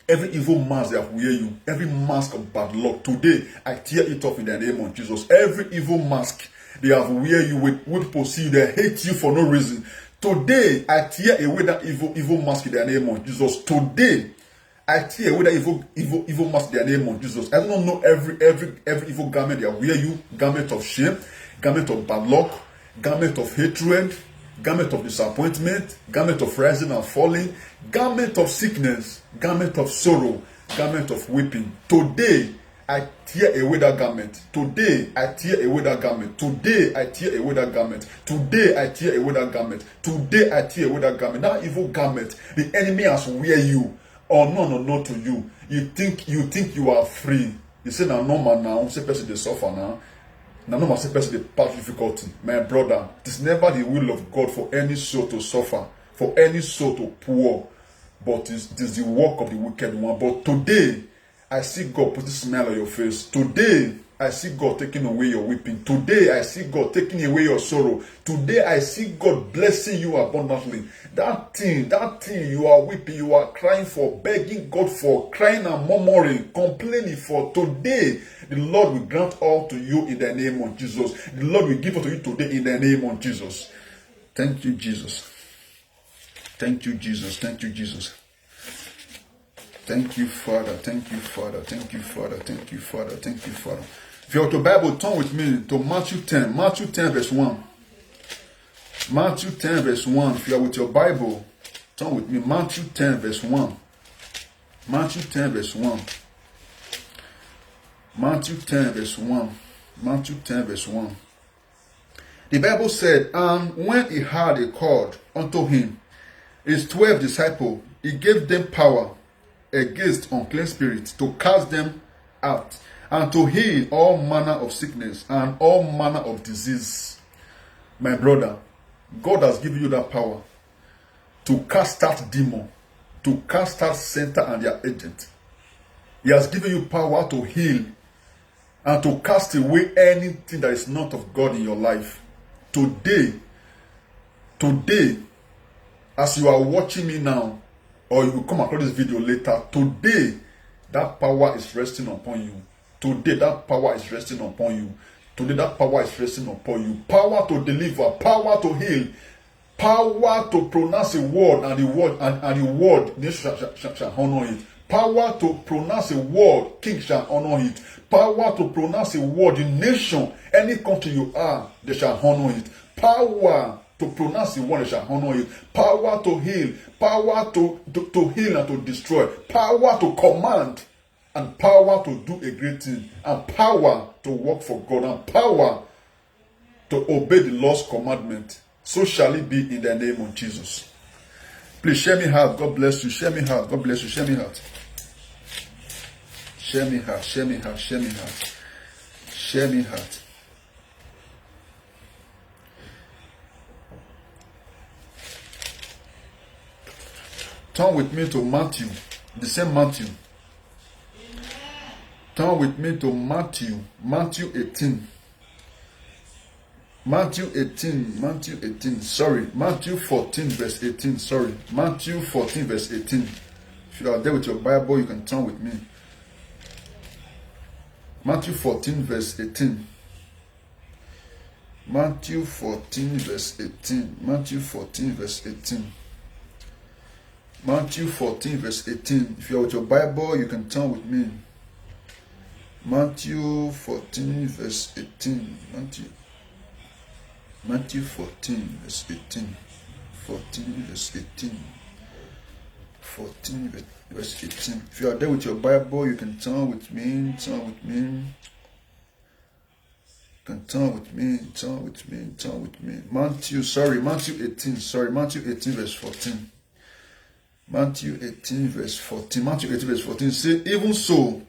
Every evil mask they have wear you. Every mask of bad luck. Today, I tear it off in the name of Jesus. Every evil mask they have wear you with pursue. They hate you for no reason. Today, I tear away that evil mask in the name of Jesus. Today, I tear away that evil mask in the name of Jesus. I do not know every evil garment that wear you. Garment of shame, garment of bad luck, garment of hatred, garment of disappointment, garment of rising and falling, garment of sickness, garment of sorrow, garment of weeping. Today, I tear away that garment. Today, I tear away that garment. Today, I tear away that garment. Today, I tear away that garment. Today, I tear away that garment. That evil garment, the enemy has wear you. Or no to you. You think you are free. You say, now, no man, now, say person they suffer now. Now, no man, say person they pass difficulty. My brother, it is never the will of God for any soul to suffer, for any soul to poor. But it is the work of the wicked one. But today, I see God put a smile on your face. Today, I see God taking away your weeping. Today, I see God taking away your sorrow. Today, I see God blessing you abundantly. That thing you are weeping, you are crying for, begging God for, crying and murmuring, complaining for. Today, the Lord will grant all to you in the name of Jesus. The Lord will give unto you today in the name of Jesus. Thank you, Jesus. Thank you, Jesus. Thank you, Jesus. Thank you, Father. Thank you, Father. Thank you, Father. Thank you, Father. Thank you, Father. If you have the Bible, turn with me to Matthew 10. Matthew 10 verse 1. Matthew 10 verse 1. If you are with your Bible, turn with me. Matthew 10 verse 1. Matthew 10 verse 1. Matthew 10 verse 1. Matthew 10 verse 1. The Bible said, and when he had a called unto him his 12 disciples, he gave them power against unclean spirits to cast them out and to heal all manner of sickness and all manner of disease. My brother, God has given you that power to cast out demon, to cast out Satan and their agent. He has given you power to heal and to cast away anything that is not of God in your life. Today, as you are watching me now, or you will come across this video later, today, that power is resting upon you. Today, that power is resting upon you. Today, that power is resting upon you. Power to deliver, power to heal, power to pronounce a word, and the word, nation shall honor it. Power to pronounce a word, king shall honor it. Power to pronounce a word, the nation, any country you are, they shall honor it. Power to pronounce the word, they shall honor it. Power to heal, power to heal and to destroy, power to command, and power to do a great thing, and power to work for God, and power to obey the Lord's commandment. So shall it be in the name of Jesus. Please share me heart. God bless you. Share me heart. God bless you. Share me heart. Share me heart. Share me heart. Share me heart. Share me heart. Turn with me to Matthew. The same Matthew. Turn with me to Matthew. Matthew 18. Matthew 14 verse 18. Sorry. Matthew 14 verse 18. If you are there with your Bible, you can turn with me. Matthew 14 verse 18. Matthew 14 verse 18. Matthew 14 verse 18. Matthew 14 verse 18. If you are with your Bible, you can turn with me. Matthew 14 verse 18. Matthew 14 verse 18. 14 verse 18. 14 verse 18. If you are there with your Bible, you can turn with me. Turn with me. You can turn with me. Turn with me. Turn with me. Matthew 18. Sorry, Matthew 18 verse 14. Matthew 18 verse 14. Matthew 18 verse 14 say, even so,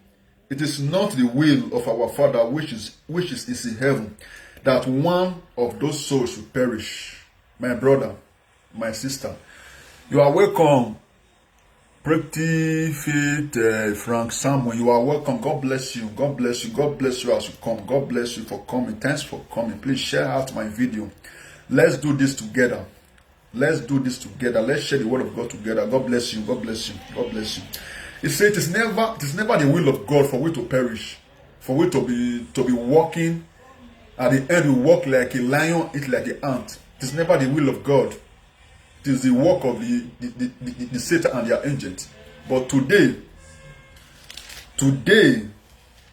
it is not the will of our Father which is in heaven, that one of those souls should perish. My brother, my sister, you are welcome. Pretty Fit, Frank Samuel, you are welcome. God bless you. God bless you. God bless you as you come. God bless you for coming. Thanks for coming. Please share out my video. Let's do this together. Let's do this together. Let's share the word of God together. God bless you. God bless you. God bless you. He said it is never the will of God for we to perish, for we to be walking. At the end, we walk like a lion, eat like an ant. It is never the will of God. It is the work of the Satan and their agents. But today,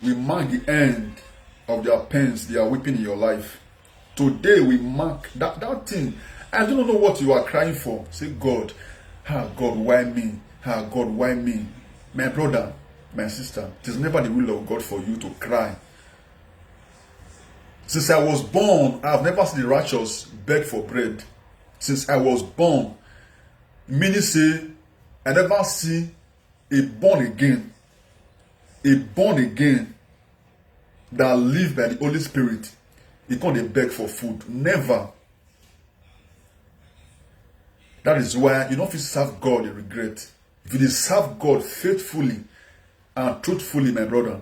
we mark the end of their pains, their weeping in your life. Today, we mark that thing. I don't know what you are crying for. Say, God, God, why me? God, why me? My brother, My sister, it is never the will of God for you to cry. Since I was born, I have never seen the righteous beg for bread. Since I was born, meaning say, I never see a born again that live by the Holy Spirit. He can't beg for food. Never. That is why you don't feel serve God in regret. If you serve God faithfully and truthfully, my brother,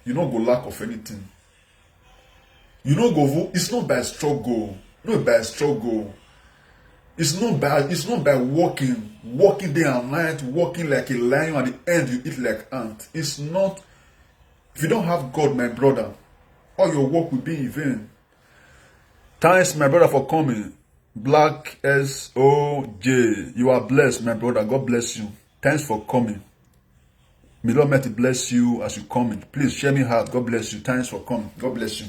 you don't go lack of anything. You don't go. It's not by struggle. Not by struggle. It's not by walking day and night, walking like a lion. At the end, you eat like ant. It's not. If you don't have God, my brother, all your work will be in vain. Thanks, my brother, for coming. Black SOJ. You are blessed, my brother. God bless you. Thanks for coming. May Lord Almighty bless you as you come in. Please share me heart. God bless you. Thanks for coming. God bless you.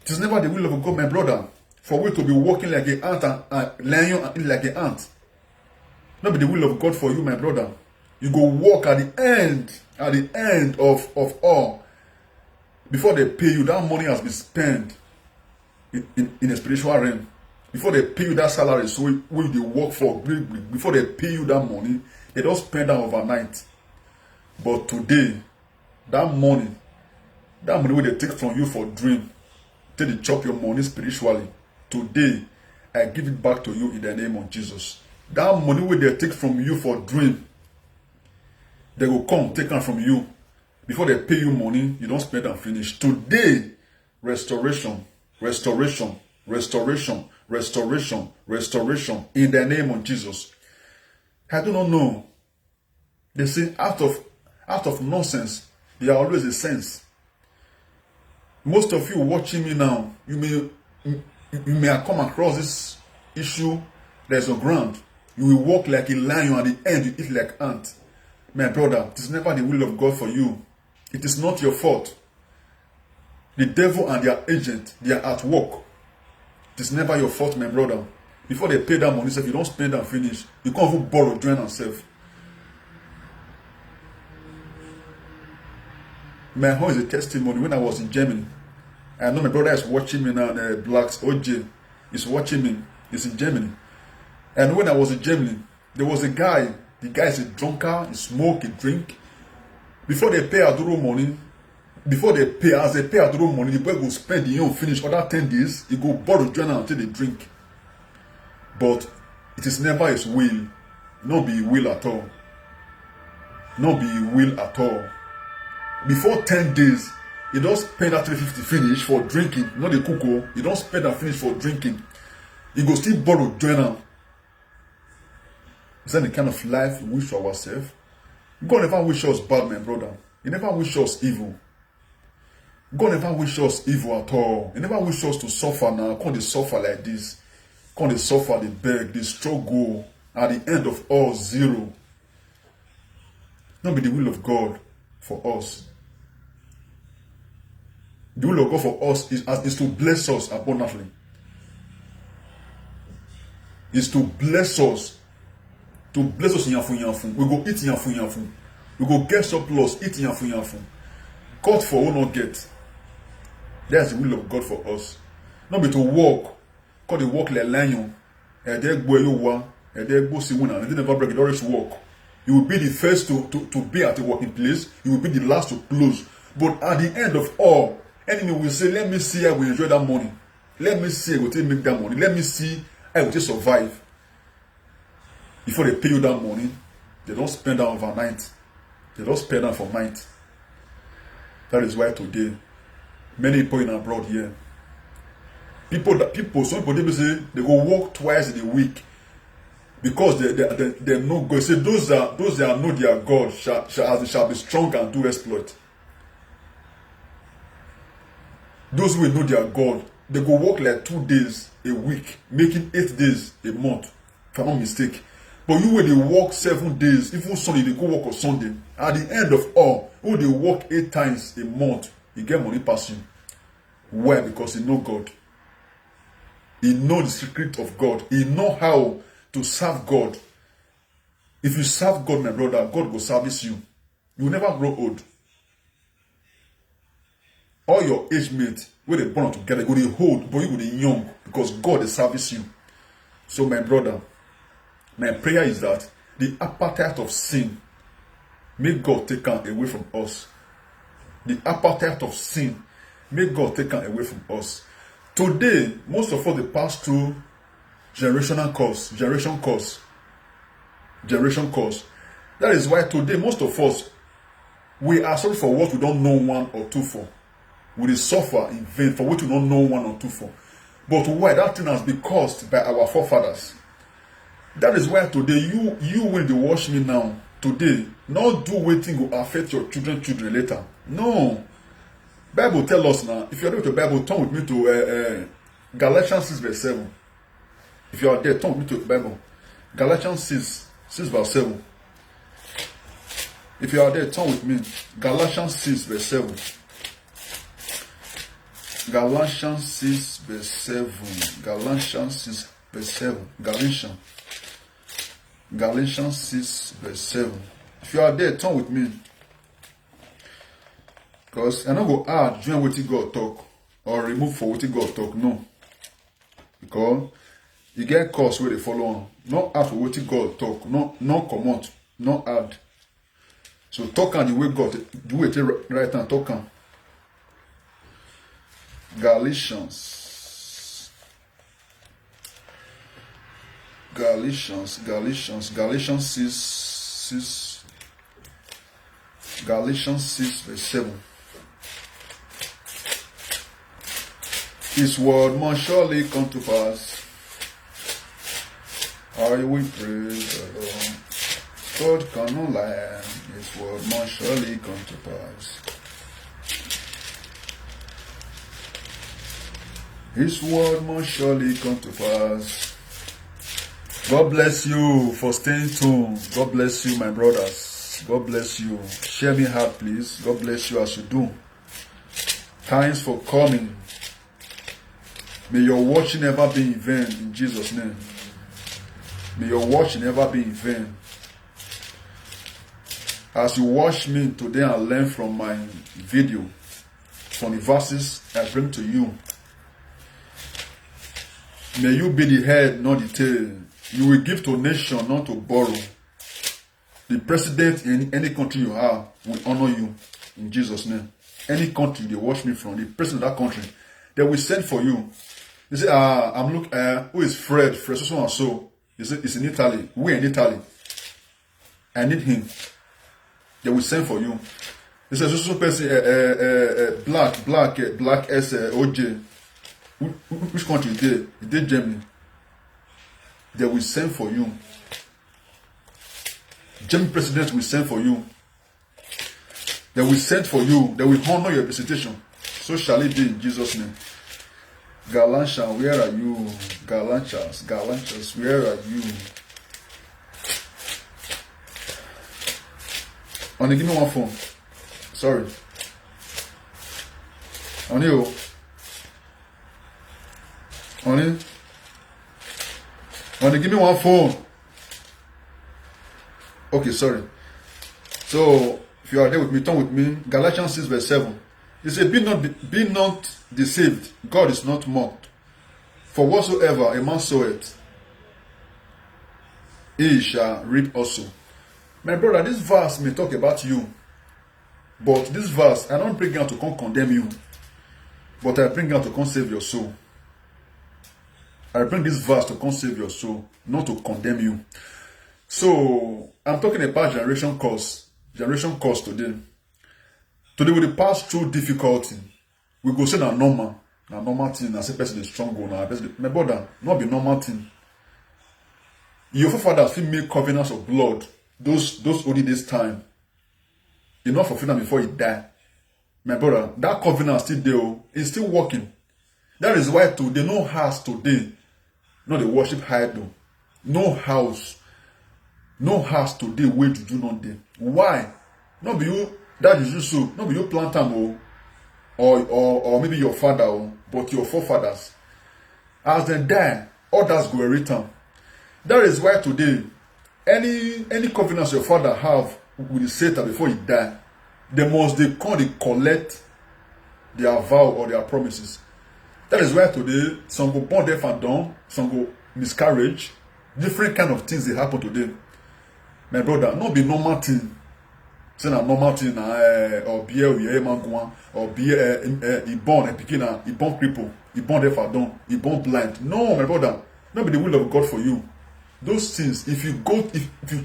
It is never the will of God, my brother, for we to be walking like an ant and lion like an ant. Not be the will of God for you, my brother. You go walk at the end of all. Before they pay you, that money has been spent in a spiritual realm. Before they pay you that salary, so will they work for? Before they pay you that money, they don't spend that overnight. But today, that money will they take from you for dream, take they chop your money spiritually. Today, I give it back to you in the name of Jesus. That money will they take from you for dream, they will come take it from you. Before they pay you money, you don't spend and finish. Today, restoration in the name of Jesus. I do not know. They say out of nonsense, there are always a sense. Most of you watching me now, you may have come across this issue. There's a ground. You will walk like a lion, at the end you eat like ant. My brother, it is never the will of God for you. It is not your fault. The devil and their agent, they are at work. It is never your fault, my brother. Before they pay that money, if you don't spend and finish, you can't even borrow, join and save. My home is a testimony. When I was in Germany, I know my brother is watching me now, Blacks OJ is watching me. He's in Germany. And when I was in Germany, there was a guy. The guy is a drunkard, he smoke, he drink. Before they pay Aduro money, as they pay Aduro money, the boy will spend the year finish other 10 days, he go borrow journal until they drink. But it is never his will. Not be will at all. Not be will at all. Before 10 days, you don't spend that 350 finish for drinking, not the cocoa. You don't spend that finish for drinking. You go still borrow journal. Is that the kind of life we wish for ourselves? God never wish us bad, my brother. He never wish us evil. God never wish us evil at all. He never wish us to suffer now. Can't they suffer like this? Can't they suffer, they beg, they struggle, at the end of all, zero. Not be the will of God for us. The will of God for us is to bless us abundantly. Is to bless us. To bless us in yafu. We go eat yafu. We go get surplus, eat yafu. God for will not get. That's the will of God for us. Not be to walk. God they walk like lion. And they go you and they go see winner. And they never break it, always walk. You will be the first to be at the working place. You will be the last to close. But at the end of all, enemy will say, let me see how we enjoy that money. Let me see how we make that money. Let me see how we survive. Before they pay you that money, they don't spend that overnight. They don't spend that for night. That is why today, many people in abroad here, some people say they go work twice in a week because they know God. Say those that know their God shall be strong and do exploit. Those who know their God, they go work like 2 days a week, making 8 days a month, if I'm not mistaken. But you when they work 7 days, even Sunday, they go work on Sunday. At the end of all, when they work 8 times a month, you get money passing. Why? Because he know God. He know the secret of God. He know how to serve God. If you serve God, my brother, God will service you. You will never grow old. All your age mates, when they born together, go dey old, but you go dey young because God is service you. So my brother, my prayer is that the appetite of sin, may God take it away from us. The appetite of sin, may God take it away from us. Today, most of us they pass through generation curse. That is why today, most of us, we are sorry for what we don't know one or two for. We will suffer in vain for what we don't know one or two for. But why? That thing has been caused by our forefathers. That is why today, you when they watch me now, today, not do waiting will affect your children later. No. Bible tell us now, if you are reading the Bible, turn with me to Galatians 6 verse 7. If you are there, turn with me to the Bible. Galatians 6 verse 7. If you are there, turn with me. Galatians 6 verse 7. Galatians 6 verse 7. Galatians 6 verse 7. Galatians 6 verse 7. If you are there, turn with me. Because I don't go add join what God talk or remove for what God talk. No. Because you get course where they follow on. Not add for what God talk. No comment. No add. So talk on the way God do it right and talk on. Galatians 6 verse 7. His word must surely come to pass. I will praise the Lord. God cannot lie. His word must surely come to pass. His word must surely come to pass. God bless you for staying tuned. God bless you, my brothers. God bless you. Share me heart, please. God bless you as you do. Thanks for coming. May your watching never be in vain in Jesus' name. May your watching never be in vain. As you watch me today and learn from my video, from the verses I bring to you, may you be the head, not the tail. You will give to nation, not to borrow. The president in any country you have will honor you in Jesus' name. Any country they watch me from, the president of that country, they will send for you. They say, I'm look, who is Fred? Fred so and so. They say, it's in Italy. We're in Italy. I need him. They will send for you. They say, so person, black S, OJ. Which country is there? Is there Germany? They will send for you. German president will send for you. They will send for you. They will honor your visitation. So shall it be in Jesus' name. Galatians, where are you? Galatians, where are you? Only give me one phone. Sorry. Only. Give me one phone. Okay, sorry. So, if you are there with me, turn with me. Galatians 6 verse 7. He said, be not deceived. God is not mocked. For whatsoever a man soweth, he shall reap also. My brother, this verse may talk about you. But this verse, I don't bring it out to come condemn you. But I bring it out to come save your soul. I bring this verse to come save your soul, not to condemn you. So, I'm talking about generation curse. Generation curse today. Today, we will pass through difficulty. We go say na normal. Na normal thing. I say person is strong. My brother, not be normal thing. Your forefathers fit make covenants of blood. Those only this time. You not fulfill them before you die. My brother, that covenant still there. It's still working. That is why today, no house today. No, they worship idol. No house. No house today wait to do nothing. Why? Not be you, that is you so. Not be you plant them or maybe your father but your forefathers. As they die, others go return. That is why today, any covenants your father have with the Satan before he die. They come, they collect their vow or their promises. That is why today, some go born deaf and dumb, some go miscarriage. Different kind of things they happen today. My brother, not be normal thing. Say na normal thing or be a man or be he born a pikin, he born cripple, he born deaf and dumb, he born blind. No, my brother, not be the will of God for you. Those things, if you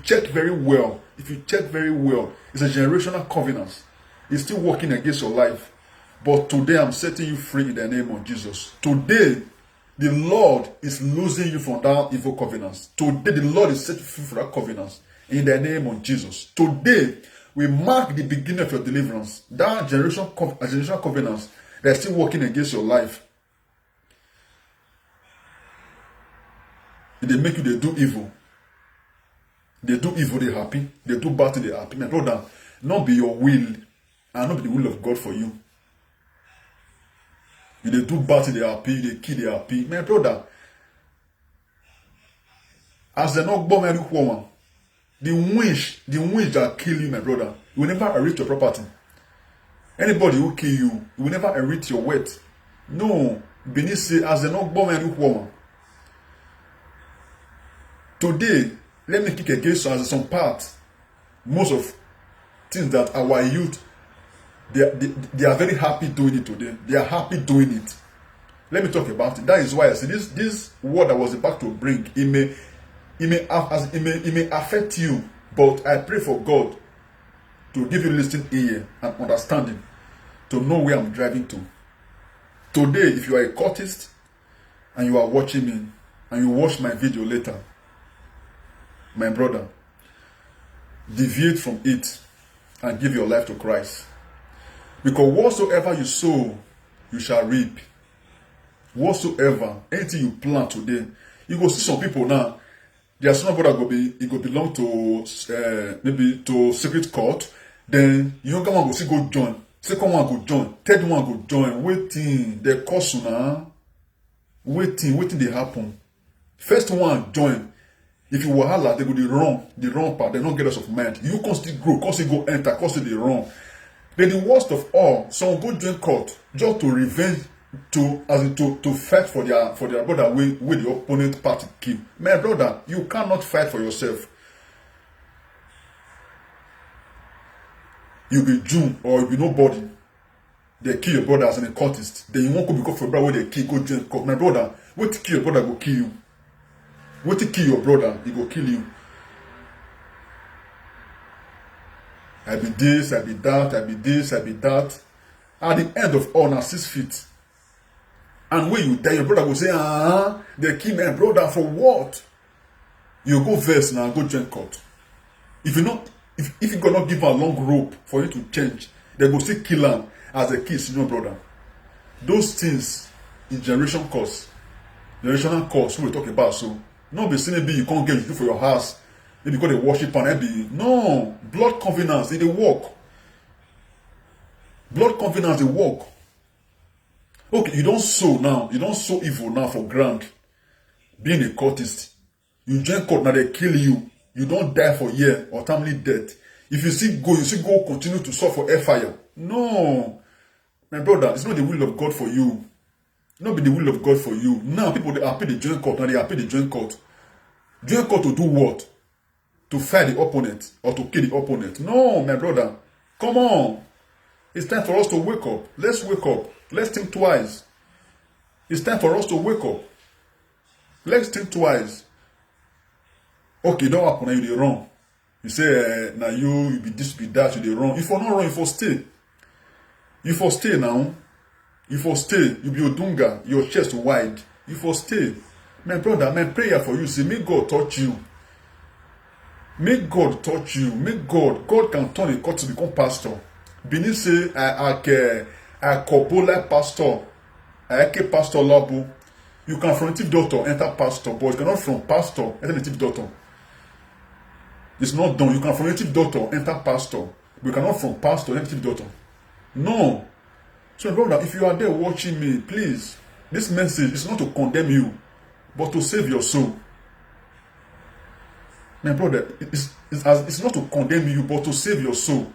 check very well, it's a generational covenant. It's still working against your life. But today I'm setting you free in the name of Jesus. Today, the Lord is losing you from that evil covenant. Today, the Lord is setting you free from that covenant in the name of Jesus. Today, we mark the beginning of your deliverance. That generational covenant that is still working against your life. They make you, they do evil. They do evil, they happy. They do bad, they happy. My brother, not be your will and not be the will of God for you. They do bad, they happy. They kill, they happy. My brother, as they not born any woman, the wish that kill you, my brother, you will never inherit your property. Anybody who kill you, you will never inherit your wealth. No, Benin say, as they not born any woman. Today, let me kick against some part. Most of things that our youth, they are very happy doing it today. They are happy doing it. Let me talk about it. That is why I say this word I was about to bring, it may affect you, but I pray for God to give you listening ear and understanding to know where I'm driving to. Today, if you are a cultist and you are watching me and you watch my video later, my brother, deviate from it and give your life to Christ. Because whatsoever you sow, you shall reap. Whatsoever, anything you plant today, you go see some people now. Their son brother go belong to maybe to secret court. Then younger one go join. Second one go join. Third one go join. Waiting, they cost now. Waiting they happen. First one join. If you wahala, they go the wrong part. They don't get us of mind. You constantly grow, constantly go enter, constantly the wrong. Then the worst of all, some go join court just to revenge, to fight for their brother with the opponent party kill. My brother, you cannot fight for yourself. You be Jew or you be nobody. They kill your brother as an cultist. Then you won't go because for brother where they kill, go join court. My brother, wait to kill your brother, go kill you. Wait to kill your brother, he go kill you. I be this, I be that, I be this, I be that. At the end of all, now 6 feet. And when you die, your brother will say, they kill my brother for what? You go verse now, go join court. If you cannot give a long rope for you to change, they go still kill him as a kid, senior brother. Those things in generational cause we talk about. So, not be saying you can't get you for your house. Maybe because they worship and be no blood covenants, they work. Blood covenants, they work. Okay, you don't sow now. You don't sow evil now for ground. Being a cultist, you join court now, they kill you. You don't die for year or timely death. If you see go continue to suffer fire. No, my brother, it's not the will of God for you. Not be the will of God for you. Now people they are paid the joint court. Now they are paid the joint court. Joint court to do what? To fight the opponent or to kill the opponent. No, my brother. Come on. It's time for us to wake up. Let's wake up. Let's think twice. It's time for us to wake up. Let's think twice. Okay, don't happen, now you dey wrong. You say, now you be this, be that, you dey wrong. If you're not wrong, you for stay. You for stay now. You for stay. You be Odunga, your chest wide. You for stay. My brother, my prayer for you, say, may God touch you. May God touch you. May God can turn a court to become pastor. Benin say, I Kobola pastor. I pastor Labo. You can from native doctor enter pastor, but you cannot from pastor enter native doctor. It's not done. You can from native doctor enter pastor, but you cannot from pastor enter native doctor. No. So brother, if you are there watching me, please, this message is not to condemn you, but to save your soul. My brother, it's not to condemn you, but to save your soul.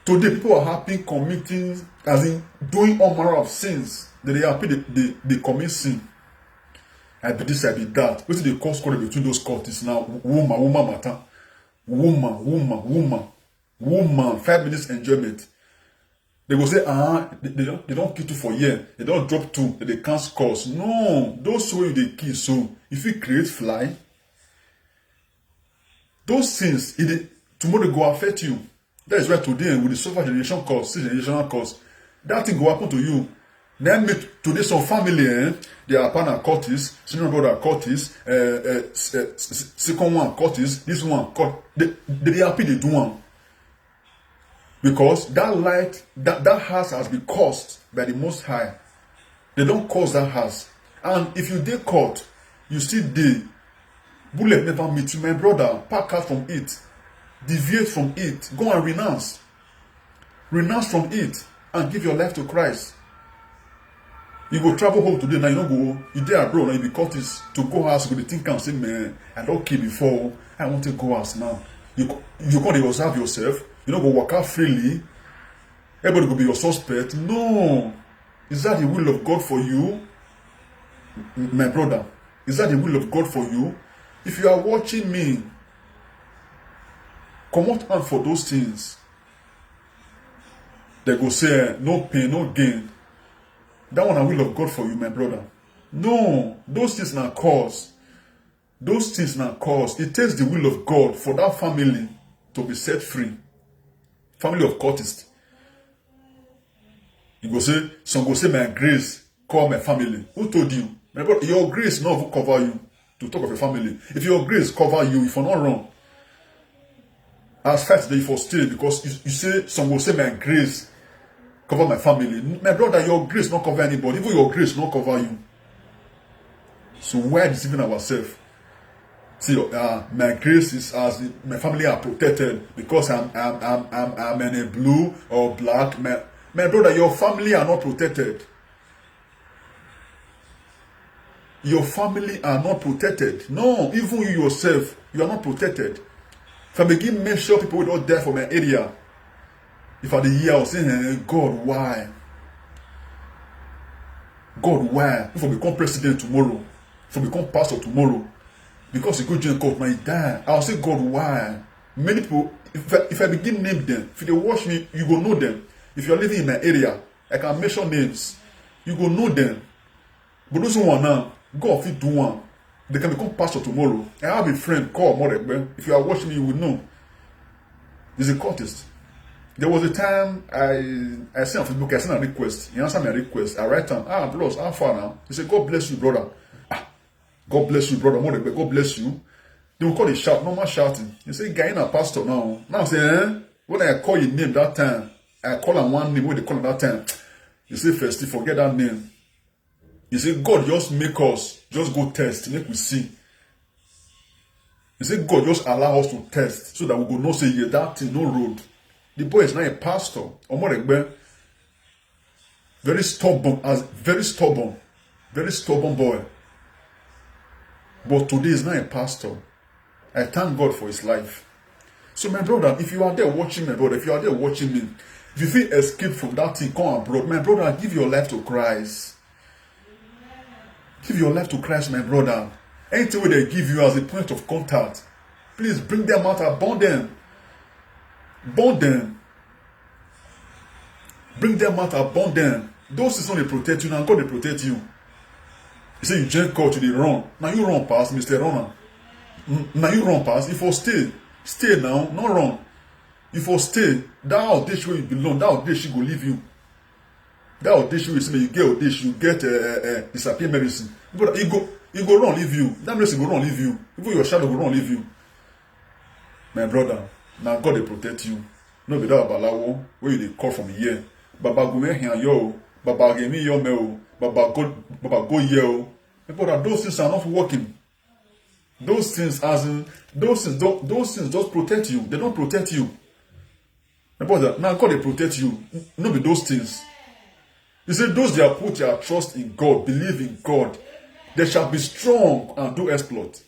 Today, people are happy committing, as in doing all manner of sins. They are happy they commit sin. I be this, I be that. What is the cause quarrel between those cultists now? Woman matter. Woman. 5 minutes enjoyment. They go say, they don't kill 2 for a year. They don't drop 2. They can't scores. No, those who they kill. So if you create fly, those things, tomorrow they go affect you. That is why today with the suffer generation cause, 6 generational cause, that thing go happen to you. Then today some family, they are partner cultists, senior brother cultists, second one cultists, this one they happy they do one. Because that light, that house has been caused by the Most High. They don't cause that house. And if you did caught, you still did. Bullet never meet you, my brother. Pack out from it. Deviate from it. Go and renounce. Renounce from it and give your life to Christ. You go travel home today, now you don't go. You there abroad, now you be caught this to go house, you go to think and say, man, I don't kill before. I want to go house now. You can't observe yourself. You don't go walk out freely. Everybody will be your suspect. No. Is that the will of God for you? My brother, is that the will of God for you? If you are watching me, come out and for those things. They go say, no pain, no gain. That one a will of God for you, my brother. No, those things not cause. Those things not cause. It takes the will of God for that family to be set free. Family of cultists. You go say, some go say, my grace call my family. Who told you? My brother, your grace not cover you to talk of your family. If your grace cover you, if you're not wrong, as fast that you for stay, because you say, some will say, my grace cover my family. My brother, your grace not cover anybody. Even your grace not cover you. So why deceiving ourselves? See, my grace is as my family are protected because I'm in a blue or black. My brother, your family are not protected. Your family are not protected. No, even you yourself, you are not protected. If I begin make sure people will not die for my area, if I the year I was saying, hey, God, why? God, why? If I become president tomorrow, if I become pastor tomorrow, because you go join court, might die. I'll say, God, why? Many people, if I begin name them, if they watch me, you go know them. If you're living in my area, I can mention names. You go know them. But those who are now, God, if you do one, they can become pastor tomorrow. I have a friend called Morekbe. If you are watching me, you will know. He's a cultist. There was a time I sent on Facebook, I sent a request. He answered my request. I write down, plus, how far now? He said, God bless you, brother. God bless you, brother. Morekbe, God bless you. They will call it shout, normal shouting. You say, guy in a pastor now. Now I say, when I call your name that time, I call him one name, what they call him that time. You say, first, you forget that name. You say, God just make us, just go test, make we see. You say, God just allow us to test, so that we go know, say, yeah, that thing, no road. The boy is not a pastor. Omoregbe, very stubborn boy. But today is not a pastor. I thank God for his life. So my brother, if you are there watching my brother, if you are there watching me, if you feel escape from that thing, come abroad. My brother, give your life to Christ. Give your life to Christ, my brother. Anything they give you as a point of contact, please bring them out and burn them. Burn them. Bring them out and burn them. Those things only protect you, now God they protect you. You say you join court, you run. Now you run past, Mr. Runner. Now you run past. If you stay now, not run. If you stay, that audition where you belong, that audition will leave you. That audition will say you get audition, you get disappear medicine. But you go run, leave you. That medicine go run, leave you. Even your shadow go run, leave you. My brother, now God they protect you. No be that balawo where you dey call from here. Baba go me here yo. Baba give me your mail. Baba go here. My brother, those things are not working. Those things just protect you. They don't protect you. My brother, now God they protect you. No be those things. He said, those that put their trust in God, believe in God, they shall be strong and do exploit.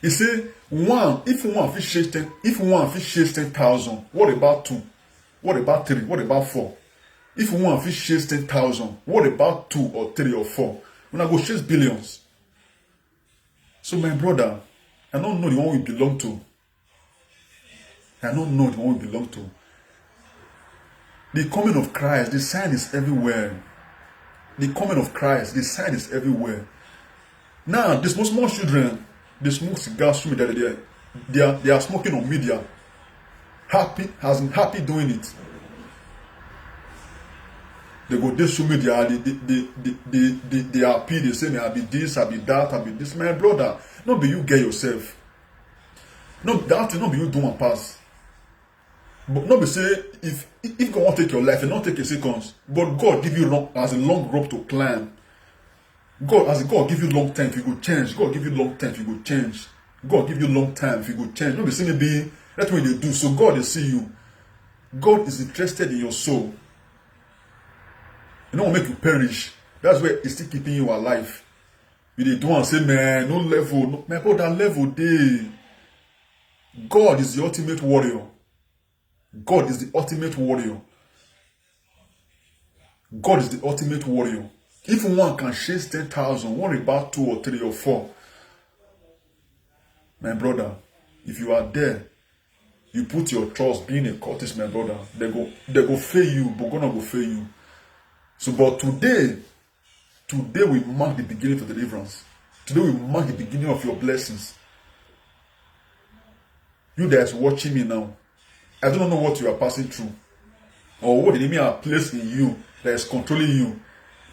He say one, if one fish chase 10, if one fish chase 10,000, what about two? What about three? What about four? If one fish chase 10,000, what about two or three or four? When I go chase billions. So my brother, I don't know the one we belong to. I don't know the one we belong to. The coming of Christ, the sign is everywhere. The coming of Christ, the sign is everywhere. Now, these small children, they smoke cigars through media. They are smoking on media. Happy doing it. They go this social media, they are happy, they say, me, I be this, I be that, I be this. My brother, not be you get yourself. No, that will not be you do and pass. But not be say, if God want to take your life, and not take a seconds, but God give you as a long rope to climb. God give you long time if you go change. God give you long time if you go change. God give you long time if you go change. Not be saying be that's what they do. So God will see you. God is interested in your soul. He don't make you perish. That's why He's still keeping you alive. You dey do and say, man, no level, no, man, but that level day. God is the ultimate warrior. God is the ultimate warrior. God is the ultimate warrior. If one can chase 10,000, what about 2 or 3 or 4? My brother, if you are there, you put your trust being a cultist, my brother, they go fail you, but God not go fail you. So, but today we mark the beginning of the deliverance. Today we mark the beginning of your blessings. You that is watching me now, I don't know what you are passing through, or what the enemy are placed in you that is controlling you.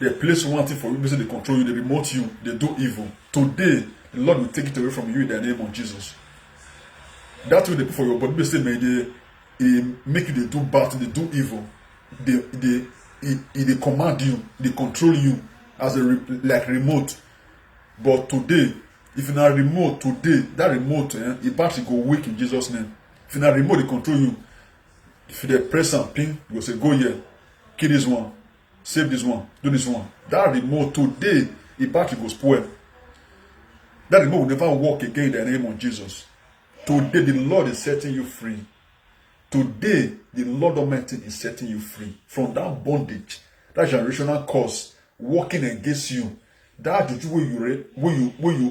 They place one thing for you, they control you, they remote you, they do evil. Today, the Lord will take it away from you in the name of Jesus. That's what they put for your body. They say, they make you they do bad, they do evil. They command you, they control you as like remote. But today, if you're not remote today, that remote, the battery go weak in Jesus' name. If you're not remote, they control you. If they press and ping, you go say, go here, kill this one, save this one, do this one. That remote today, the battery goes spoil. That remote will never work again in the name of Jesus. Today, the Lord is setting you free. Today, the Lord Almighty is setting you free from that bondage, that generational curse working against you. That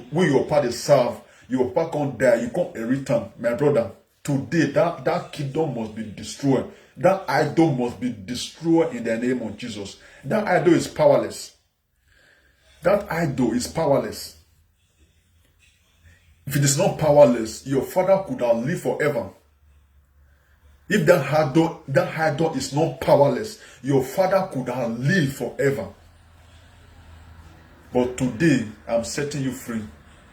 where your party serve, your part can't die, you can't return, my brother. Today, that kingdom must be destroyed. That idol must be destroyed in the name of Jesus. That idol is powerless. That idol is powerless. If it is not powerless, your father could have lived forever. If that idol is not powerless, your father could have lived forever. But today, I'm setting you free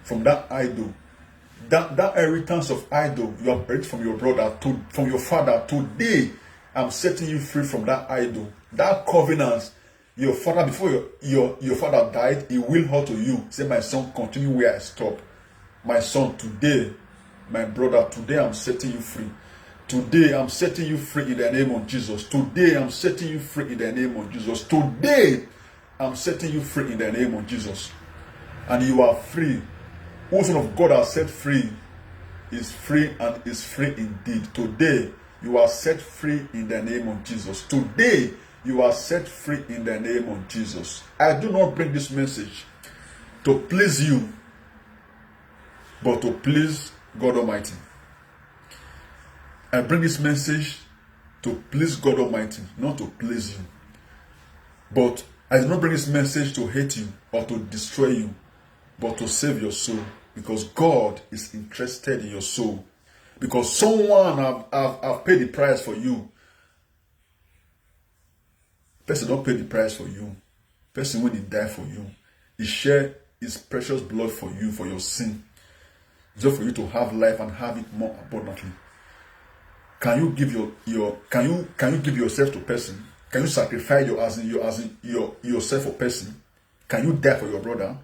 from that idol. That inheritance of idol you have buried from your brother, from your father. Today, I'm setting you free from that idol. That covenant, your father, before your father died, he willed her to you. Say, my son, continue where I stop. My son, today, my brother, today I'm setting you free. Today, I'm setting you free in the name of Jesus. Today, I'm setting you free in the name of Jesus. Today, I'm setting you free in the name of Jesus. And you are free. Who Son of God has set free is free and is free indeed. Today, you are set free in the name of Jesus. Today, you are set free in the name of Jesus. I do not bring this message to please you, but to please God Almighty. I bring this message to please God Almighty, not to please you. But I do not bring this message to hate you or to destroy you, but to save your soul. Because God is interested in your soul. Because someone have paid the price for you. Person don't pay the price for you. Person when he died for you, he shared his precious blood for you, for your sin. Just for you to have life and have it more abundantly. Can you give can you give yourself to person? Can you sacrifice yourself for person? Can you die for your brother?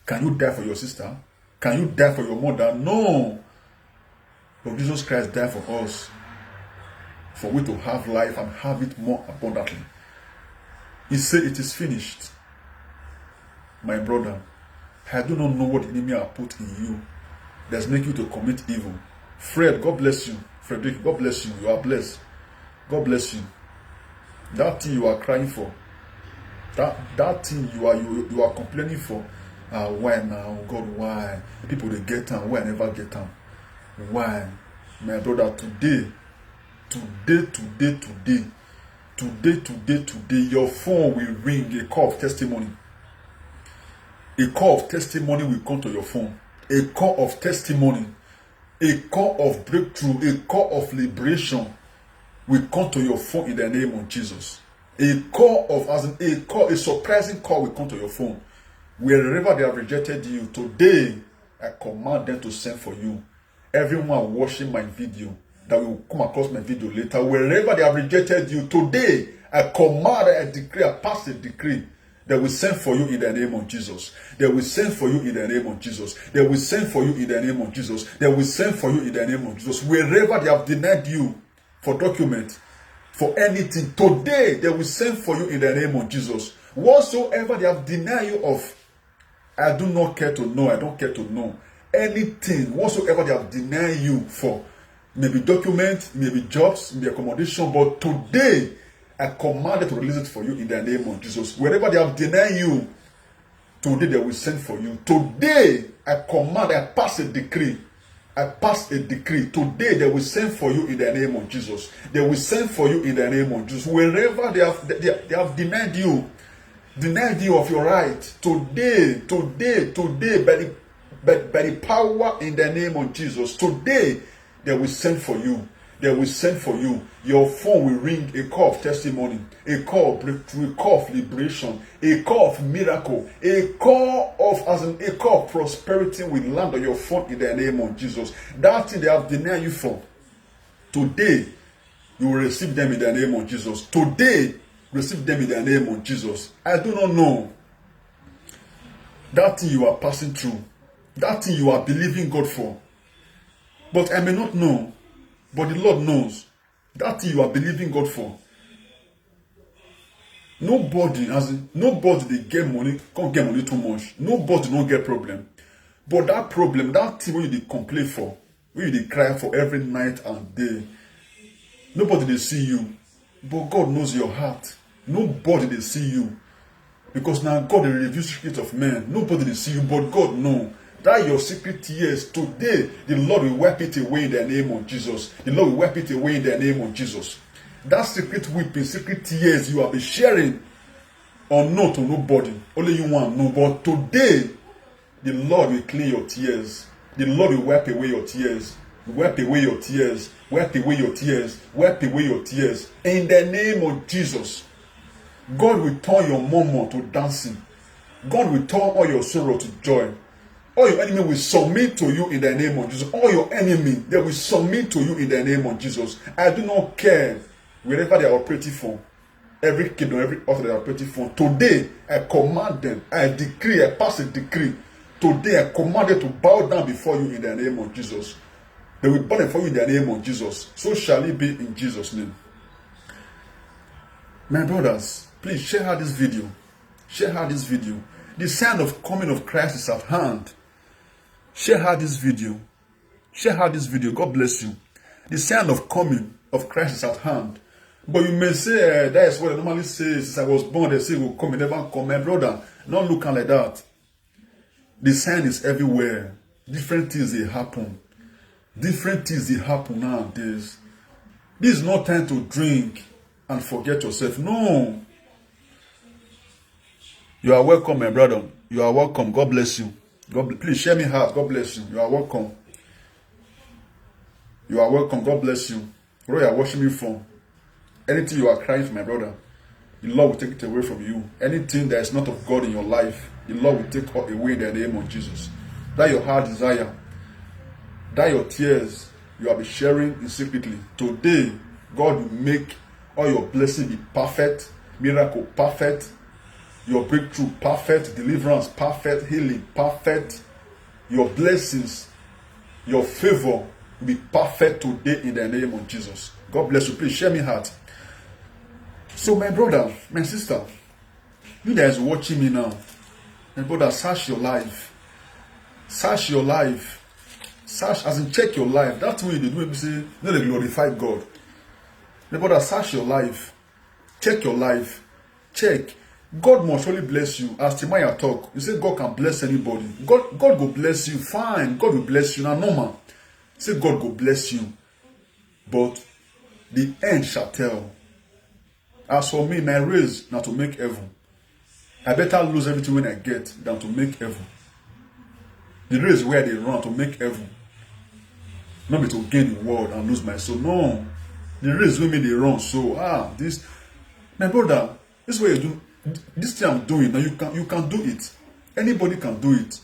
Can you die for your sister? Can you die for your mother? No. But Jesus Christ died for us. For we to have life and have it more abundantly. He said it is finished. My brother, I do not know what the enemy has put in you. that's making you to commit evil. Fred, God bless you. Frederick, God bless you. You are blessed. God bless you. That thing you are crying for, that thing you are complaining for, why now? God, why? People they get them, why I never get them? Why? My brother, today, your phone will ring a call of testimony. A call of testimony will come to your phone. A call of testimony, a call of breakthrough, a call of liberation will come to your phone in the name of Jesus. A call of, a surprising call will come to your phone. Wherever they have rejected you, today I command them to send for you. Everyone watching my video that will come across my video later, wherever they have rejected you, today I command, I decree, I pass a decree. They will send for you in the name of Jesus. They will send for you in the name of Jesus. They will send for you in the name of Jesus. They will send for you in the name of Jesus. Wherever they have denied you for document, for anything, today they will send for you in the name of Jesus. Whatsoever they have denied you of, I do not care to know. I don't care to know. Anything, whatsoever they have denied you for, maybe document, maybe jobs, maybe accommodation, but today, I command them to release it for you in the name of Jesus. Wherever they have denied you, today they will send for you. Today, I command, I pass a decree. I pass a decree. Today, they will send for you in the name of Jesus. They will send for you in the name of Jesus. Wherever they have denied you of your right, today, by the power in the name of Jesus, today, they will send for you. They will send for you. Your phone will ring a call of testimony, a call of breakthrough, a call of liberation, a call of miracle, a call of prosperity will land on your phone in the name of Jesus. That thing they have denied you for, today you will receive them in the name of Jesus. Today, receive them in the name of Jesus. I do not know that thing you are passing through, that thing you are believing God for, but I may not know. But the Lord knows that thing you are believing God for. Nobody they get money, can't get money too much. Nobody don't get problem. But that problem, that thing when you complain for, when you cry for every night and day, nobody they see you. But God knows your heart. Nobody they see you. Because now God will reveal secrets of men. Nobody they see you, but God knows. That your secret tears, today, the Lord will wipe it away in the name of Jesus. The Lord will wipe it away in the name of Jesus. That secret weeping, secret tears you have been sharing, unknown to nobody. Only you want to know. But today, the Lord will clean your tears. The Lord will wipe away your tears. Wipe away your tears. Wipe away your tears. Wipe away your tears. In the name of Jesus, God will turn your murmur to dancing. God will turn all your sorrow to joy. All your enemy will submit to you in the name of Jesus. All your enemy, they will submit to you in the name of Jesus. I do not care wherever they are operating from. Every kingdom, every author they are operating from. Today, I command them. I decree, I pass a decree. Today, I command them to bow down before you in the name of Jesus. They will bow before you in the name of Jesus. So shall it be in Jesus' name. My brothers, please share out this video. Share out this video. The sign of coming of Christ is at hand. Share out this video. Share out this video. God bless you. The sign of coming of Christ is at hand. But you may say, that is what I normally say. Since I was born, they say, will come, and never come. My brother, not looking like that. The sign is everywhere. Different things they happen. Different things they happen nowadays. This is not time to drink and forget yourself. No. You are welcome, my brother. You are welcome. God bless you. Please share me heart. God bless you. You are welcome. You are welcome. God bless you. Where you are watching me from. Anything you are crying for, my brother, the Lord will take it away from you. Anything that is not of God in your life, the Lord will take it away in the name of Jesus. That your heart desire, that your tears you have been sharing in secretly. Today, God will make all your blessings be perfect, miracle perfect, your breakthrough perfect, deliverance perfect, healing perfect, your blessings, your favor will be perfect today in the name of Jesus. God bless you. Please share me heart. So my brother, my sister, you that is watching me now, my brother, search your life. Search your life. Search, as in check your life. That's what you do. You say, no, they glorify God. My brother, search your life. Check your life. Check. God must surely bless you. As Timaya talk, you say God can bless anybody. God will bless you. Fine. God will bless you. Now, normal. Say God will bless you. But the end shall tell. As for me, my race now to make heaven. I better lose everything when I get than to make heaven. The race where they run to make heaven. Not be to gain the world and lose my soul. No. The race with me they run. So this, my brother, this is what you do. This thing I'm doing now, you can do it. Anybody can do it.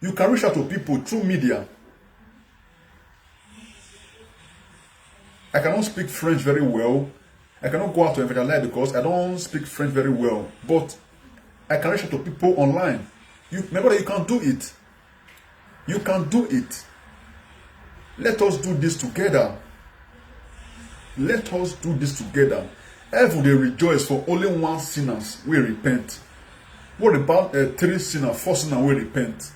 You can reach out to people through media. I cannot speak French very well. I cannot go out to evangelize because I don't speak French very well. But I can reach out to people online. My brother, you can do it. You can do it. Let us do this together. Let us do this together. Heaven they rejoice for only one sinners will repent. What about 3 sinners, 4 sinners will repent?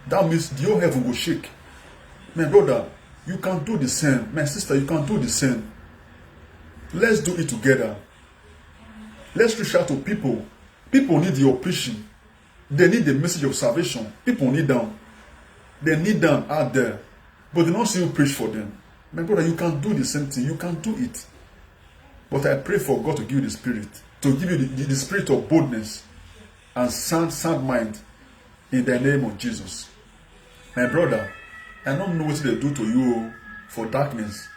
That means the whole heaven will shake. My brother, you can do the same. My sister, you can do the same. Let's do it together. Let's reach out to people. People need your preaching. They need the message of salvation. People need them. They need them out there. But they don't see you preach for them. My brother, you can do the same thing. You can do it. But I pray for God to give you the spirit. To give you the spirit of boldness and sound mind in the name of Jesus. My brother, I don't know what they do to you for darkness.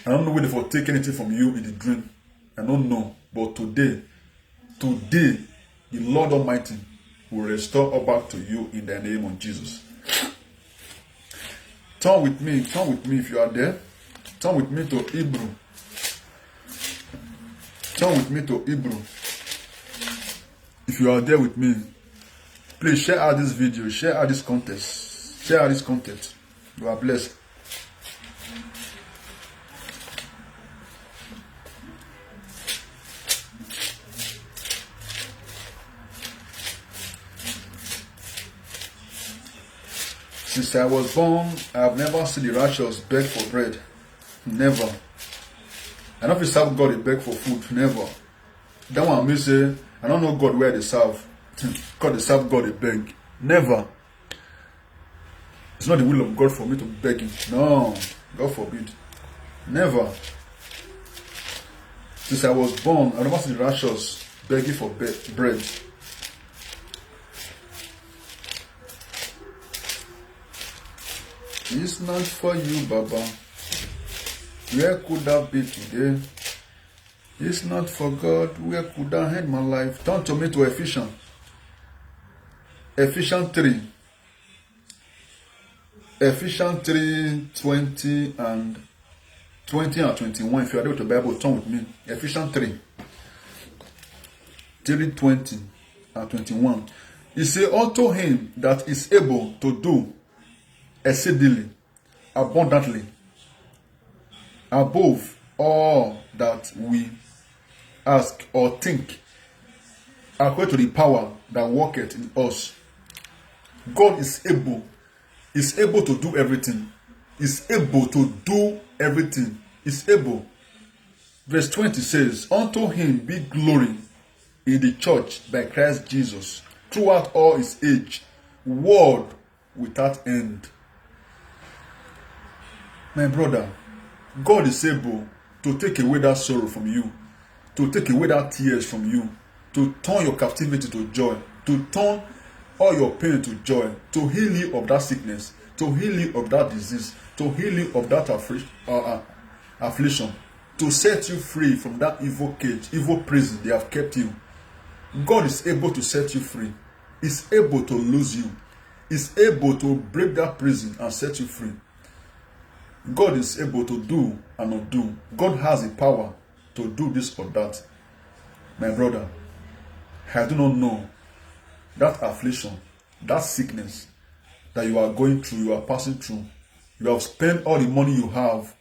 I don't know whether they take anything from you in the dream. I don't know. But today, the Lord Almighty will restore all back to you in the name of Jesus. Turn with me if you are there. Turn with me to Hebrew. Turn with me to Hebrew. If you are there with me, please share out this video, share out this content. Share out this content. You are blessed. Since I was born, I have never seen the righteous beg for bread. Never. I don't serve God a beg for food. Never. That one may say, I don't know God where they serve. God they serve God a beg. Never. It's not the will of God for me to beg him. No. God forbid. Never. Since I was born, I never seen the righteous begging for bread. It's not for you, Baba. Where could that be today? It's not for God. Where could I end my life? Turn to me to Ephesians. Ephesians 3. Ephesians 3, 20 and 21. If you are there with the Bible, turn with me. Ephesians 3. 20 and 21. He says, unto him that is able to do exceedingly, abundantly, above all that we ask or think, according to the power that worketh in us. God is able to do everything. Is able to do everything. Is able. Verse 20 says, unto him be glory in the church by Christ Jesus, throughout all his age, world without end. My brother, God is able to take away that sorrow from you, to take away that tears from you, to turn your captivity to joy, to turn all your pain to joy, to heal you of that sickness, to heal you of that disease, to heal you of that affliction, to set you free from that evil cage, evil prison they have kept you. God is able to set you free. He's able to lose you. He's able to break that prison and set you free. God is able to do and undo. God has the power to do this or that. My brother, I do not know that affliction, that sickness that you are going through, you are passing through. You have spent all the money you have,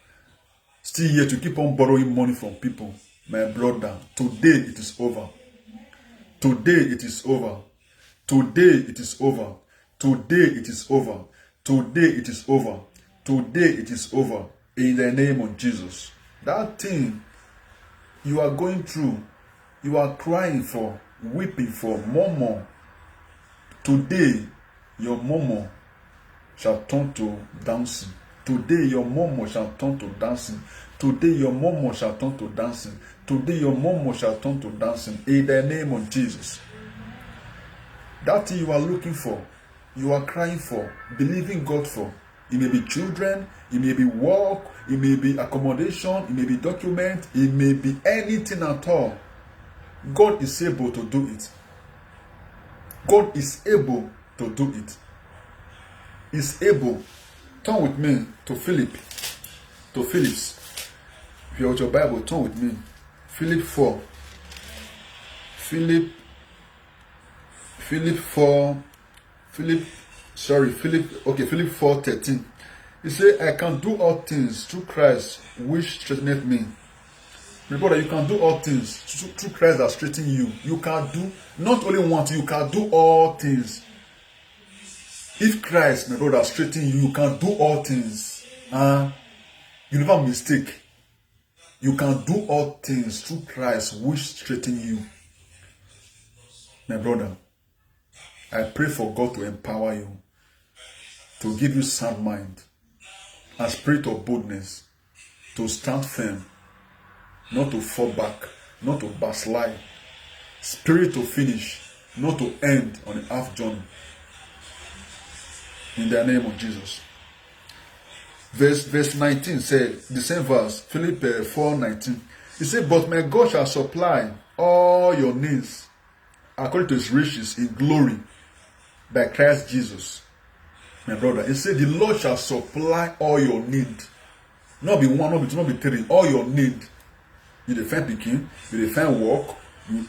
still here to keep on borrowing money from people. My brother, today it is over. Today it is over. Today it is over. Today it is over. Today it is over. Today it is over. In the name of Jesus. That thing you are going through, you are crying for, weeping for, murmur. Today, your murmur shall turn to dancing. Today, your murmur shall turn to dancing. Today, your murmur shall turn to dancing. Today, your murmur shall turn to dancing. In the name of Jesus. That thing you are looking for, you are crying for, believing God for. It may be children, it may be work, it may be accommodation, it may be document, it may be anything at all. God is able to do it. God is able to do it. Is able. Turn with me to Phillips. If you have your Bible, turn with me. Philip 4. Philip 4:13. He said, I can do all things through Christ which strengtheneth me. My brother, you can do all things through Christ that strengthens you. You can do not only one thing, you can do all things. If Christ, my brother, strengthens you, you can do all things. You never mistake. You can do all things through Christ which strengthens you. My brother, I pray for God to empower you, to give you sound mind, a spirit of boldness, to stand firm, not to fall back, not to backslide, spirit to finish, not to end on a half journey. In the name of Jesus. Verse 19 says, the same verse, Philip 4:19. He said, but my God shall supply all your needs according to his riches in glory by Christ Jesus. My brother, he said, the Lord shall supply all your need. Not be one, not be two, not be three, all your need. You define picking, you define work, you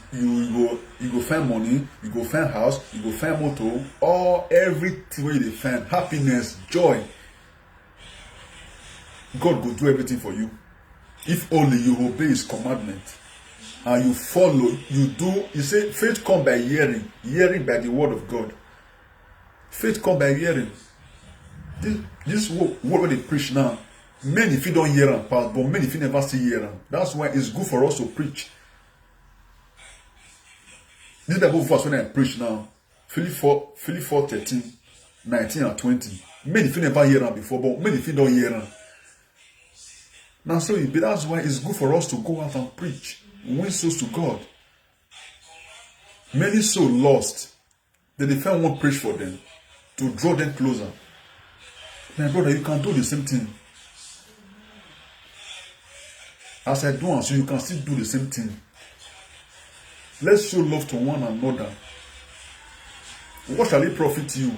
go find money, you go find house, you go find motor, all everything where you define, happiness, joy. God will do everything for you. If only you obey his commandment and you follow, you do. He said, faith come by hearing, hearing by the word of God. Faith come by hearing. This word they preach now, many if you don't hear them pass, but many if you never see hear them. That's why it's good for us to preach. This Bible verse when I preach now, Philip 4:13, 19 and 20. Many if you never hear them before, but many if you don't hear them. Now so that's why it's good for us to go out and preach, win souls to God. Many souls lost. Then they find one preach for them to draw them closer. My brother, you can do the same thing. As I do, so you can still do the same thing. Let's show love to one another. What shall it profit you?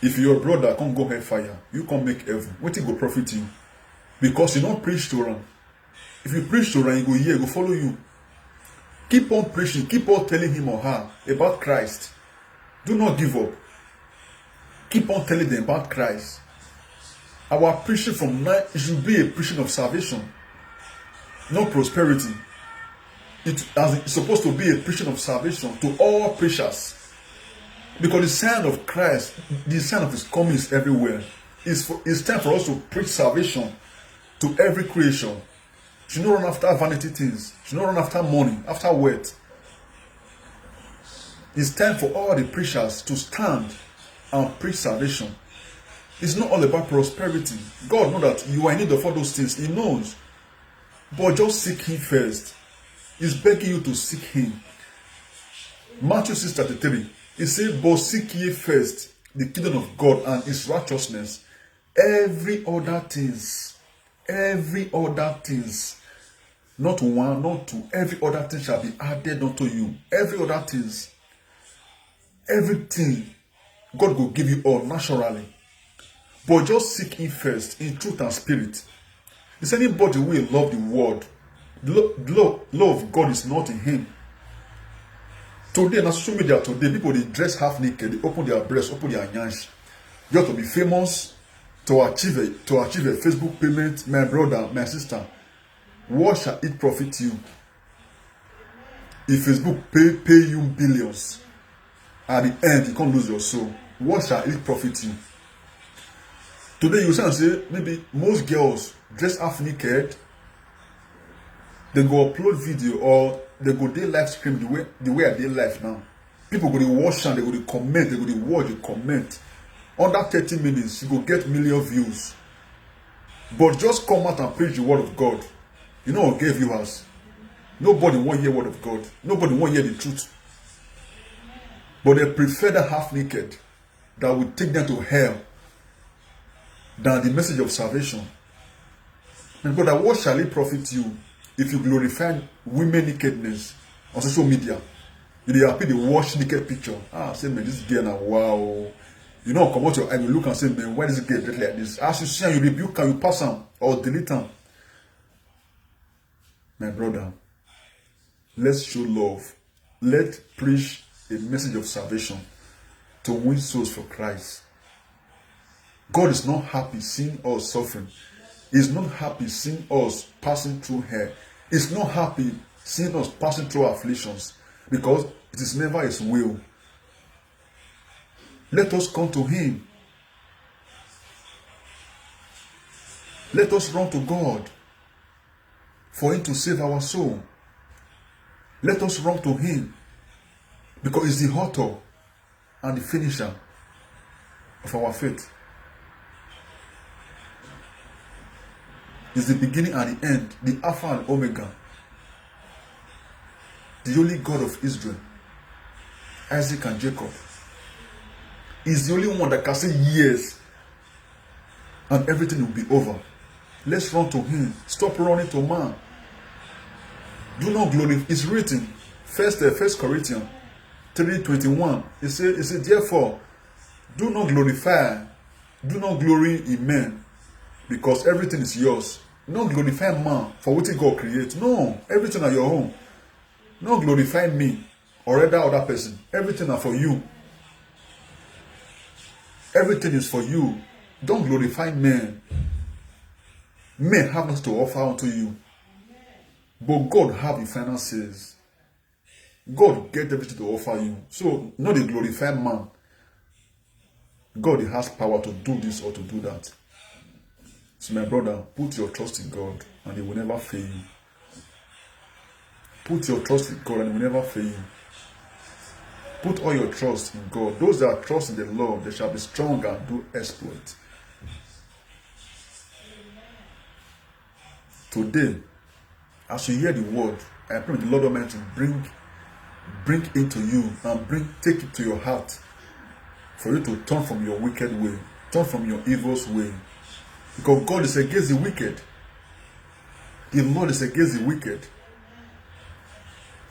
If your brother can't go hellfire, you can't make heaven. What it go profit you? Because you don't preach to them. If you preach to them, he go hear, he go follow you. Keep on preaching, keep on telling him or her about Christ. Do not give up. Keep on telling them about Christ. Our preaching from now, it should be a preaching of salvation, not prosperity. It's supposed to be a preaching of salvation to all preachers. Because the sign of Christ, the sign of his coming is everywhere. It's time for us to preach salvation to every creation. You should not run after vanity things. You should not run after money, after wealth. It's time for all the preachers to stand and preach salvation. It's not all about prosperity. God knows that you are in need of all those things. He knows. But just seek him first. He's begging you to seek him. Matthew 6:33. He said, but seek ye first the kingdom of God and his righteousness. Every other things, not one, not two, every other thing shall be added unto you. Every other things, everything, God will give you all naturally. But just seek him first in truth and spirit. Is anybody will love the word? The love of God is not in him. Today, on social media today, people they dress half naked, they open their breasts, open their yansh. You have to be famous to achieve a Facebook payment. My brother, my sister, what shall it profit you? If Facebook pay you billions, at the end you can't lose your soul. What shall it profit you? Today you say maybe most girls dress half naked, they go upload video or they go dey live stream the way I dey live now. People go dey watch and they go dey comment, they go dey watch, dey comment. Under 30 minutes, you go get million views. But just come out and preach the word of God. You know what get viewers? Nobody want hear word of God. Nobody want hear the truth. But they prefer the half naked that will take them to hell than the message of salvation. And brother, what shall it profit you if you glorify women nakedness on social media? You dey happy to watch naked picture. Say man, this girl now, wow. You know, come out your eye, you look and say, man, why does it get like this? As you see and you rebuke, can you pass them or delete them? My brother, let's show love. Let's preach a message of salvation to win souls for Christ. God is not happy seeing us suffering. He's not happy seeing us passing through hell. He's not happy seeing us passing through afflictions because it is never his will. Let us come to him. Let us run to God for him to save our soul. Let us run to him because he's the author and the finisher of our faith. He's the beginning and the end, the Alpha and Omega, the only God of Israel, Isaac and Jacob. He's the only one that can say yes and everything will be over. Let's run to him. Stop running to man. Do not glorify. It's written, First Corinthians 3:21. It said, therefore, do not glorify, do not glory in men, because everything is yours. Not glorify man for what God creates. No, everything are your own. Not glorify me or other person. Everything are for you. Everything is for you. Don't glorify men. Men have nothing to offer unto you. But God have the final says. God get everything to offer you. So, not a glorified man. God has power to do this or to do that. So, my brother, put your trust in God and he will never fail you. Put your trust in God and he will never fail you. Put all your trust in God. Those that trust in the Lord, they shall be strong and do exploit. Today, as you hear the word, I pray the Lord Almighty to bring into you and take it to your heart for you to turn from your wicked way, turn from your evil's way. Because God is against the wicked. The Lord is against the wicked.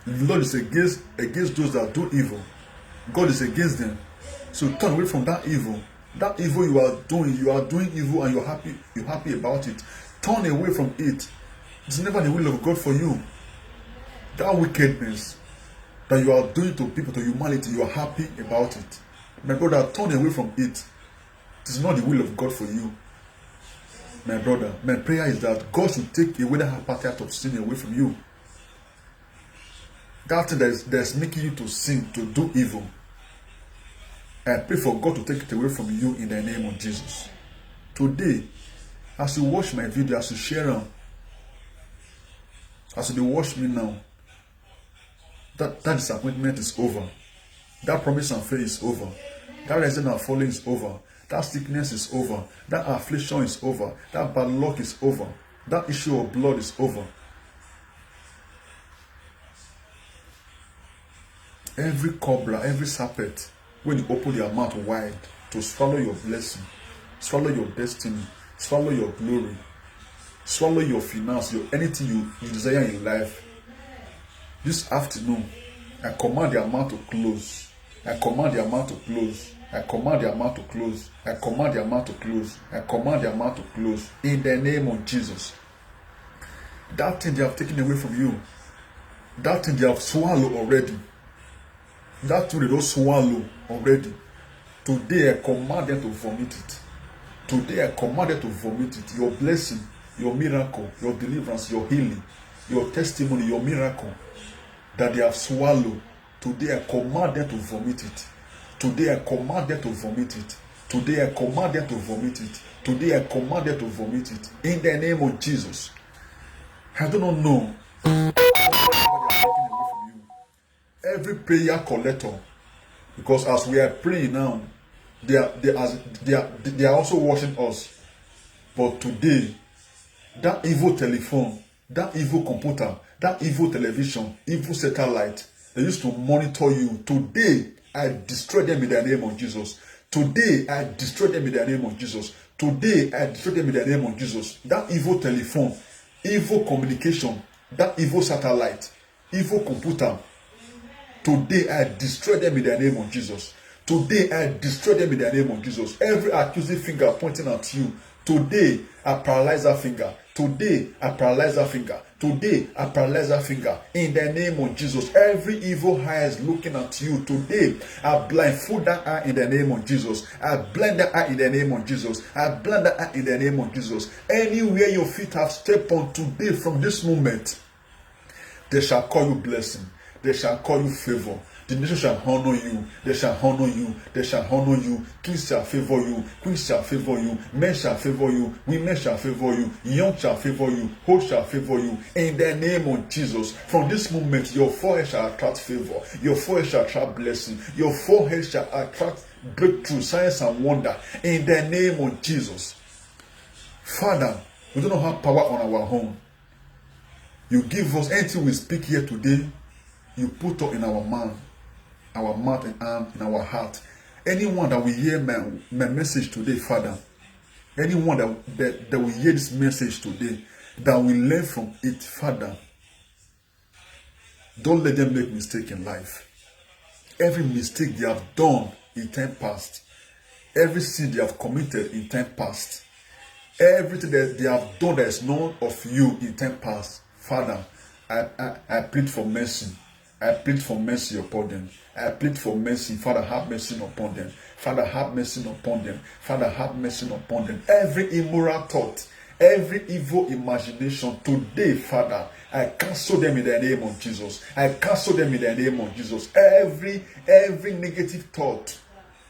The Lord is against those that do evil. God is against them. So turn away from that evil. That evil you are doing evil and you're happy about it. Turn away from it. It's never the will of God for you. That wickedness that you are doing to people, to humanity, you are happy about it. My brother, turn away from it. It is not the will of God for you. My brother, my prayer is that God should take away that appetite of sin away from you. That thing that is making you to sin, to do evil. I pray for God to take it away from you in the name of Jesus. Today, as you watch my video, as you share them, as you watch me now, that disappointment is over. That promise and faith is over. That rising and falling is over. That sickness is over. That affliction is over. That bad luck is over. That issue of blood is over. Every cobra, every serpent, when you open your mouth wide to swallow your blessing, swallow your destiny, swallow your glory, swallow your finance, anything you desire in life. This afternoon, I command your mouth to close. I command your mouth to close. I command your mouth to close. I command your mouth to close. I command your mouth to close. In the name of Jesus. That thing they have taken away from you, that thing they have swallowed already, that thing they don't swallow already, today I command them to vomit it. Today I command them to vomit it. Your blessing, your miracle, your deliverance, your healing, your testimony, your miracle that they have swallowed, today I command them to vomit it. Today I command them to vomit it. Today I command them to vomit it. Today I command them to vomit it. In the name of Jesus. I do not know. Every prayer collector, because as we are praying now, they are also watching us. But today, that evil telephone, that evil computer, that evil television, evil satellite, they used to monitor you. Today, I destroy them in the name of Jesus. Today, I destroy them in the name of Jesus. Today, I destroy them in the name of Jesus. That evil telephone, evil communication, that evil satellite, evil computer, today, I destroy them in the name of Jesus. Today, I destroy them in the name of Jesus. Every accusing finger pointing at you, today, I paralyze that finger. Today, I paralyze that finger. Today, I paralyze that finger. In the name of Jesus, every evil eye is looking at you. Today, I blindfold that eye in the name of Jesus. I blind that eye in the name of Jesus. I blind that eye in the name of Jesus. Anywhere your feet have stepped on today from this moment, they shall call you blessing. They shall call you favor. The nation shall honor you. They shall honor you. They shall honor you. Kings shall favor you. Queens shall favor you. Men shall favor you. Women shall favor you. Young shall favor you. Old shall favor you. In the name of Jesus. From this moment, your forehead shall attract favor. Your forehead shall attract blessing. Your forehead shall attract breakthrough, signs and wonder. In the name of Jesus. Father, we do not have power on our home. You give us anything we speak here today. You put up in our mouth and arm, in our heart. Anyone that will hear my message today, Father, anyone that will hear this message today, that will learn from it, Father, don't let them make mistake in life. Every mistake they have done in time past, every sin they have committed in time past, everything that they have done that is known of you in time past, Father, I plead for mercy. I plead for mercy upon them. I plead for mercy. Father, have mercy upon them. Father, have mercy upon them. Father, have mercy upon them. Every immoral thought, every evil imagination today, Father, I cancel them in the name of Jesus. I cancel them in the name of Jesus. Every negative thought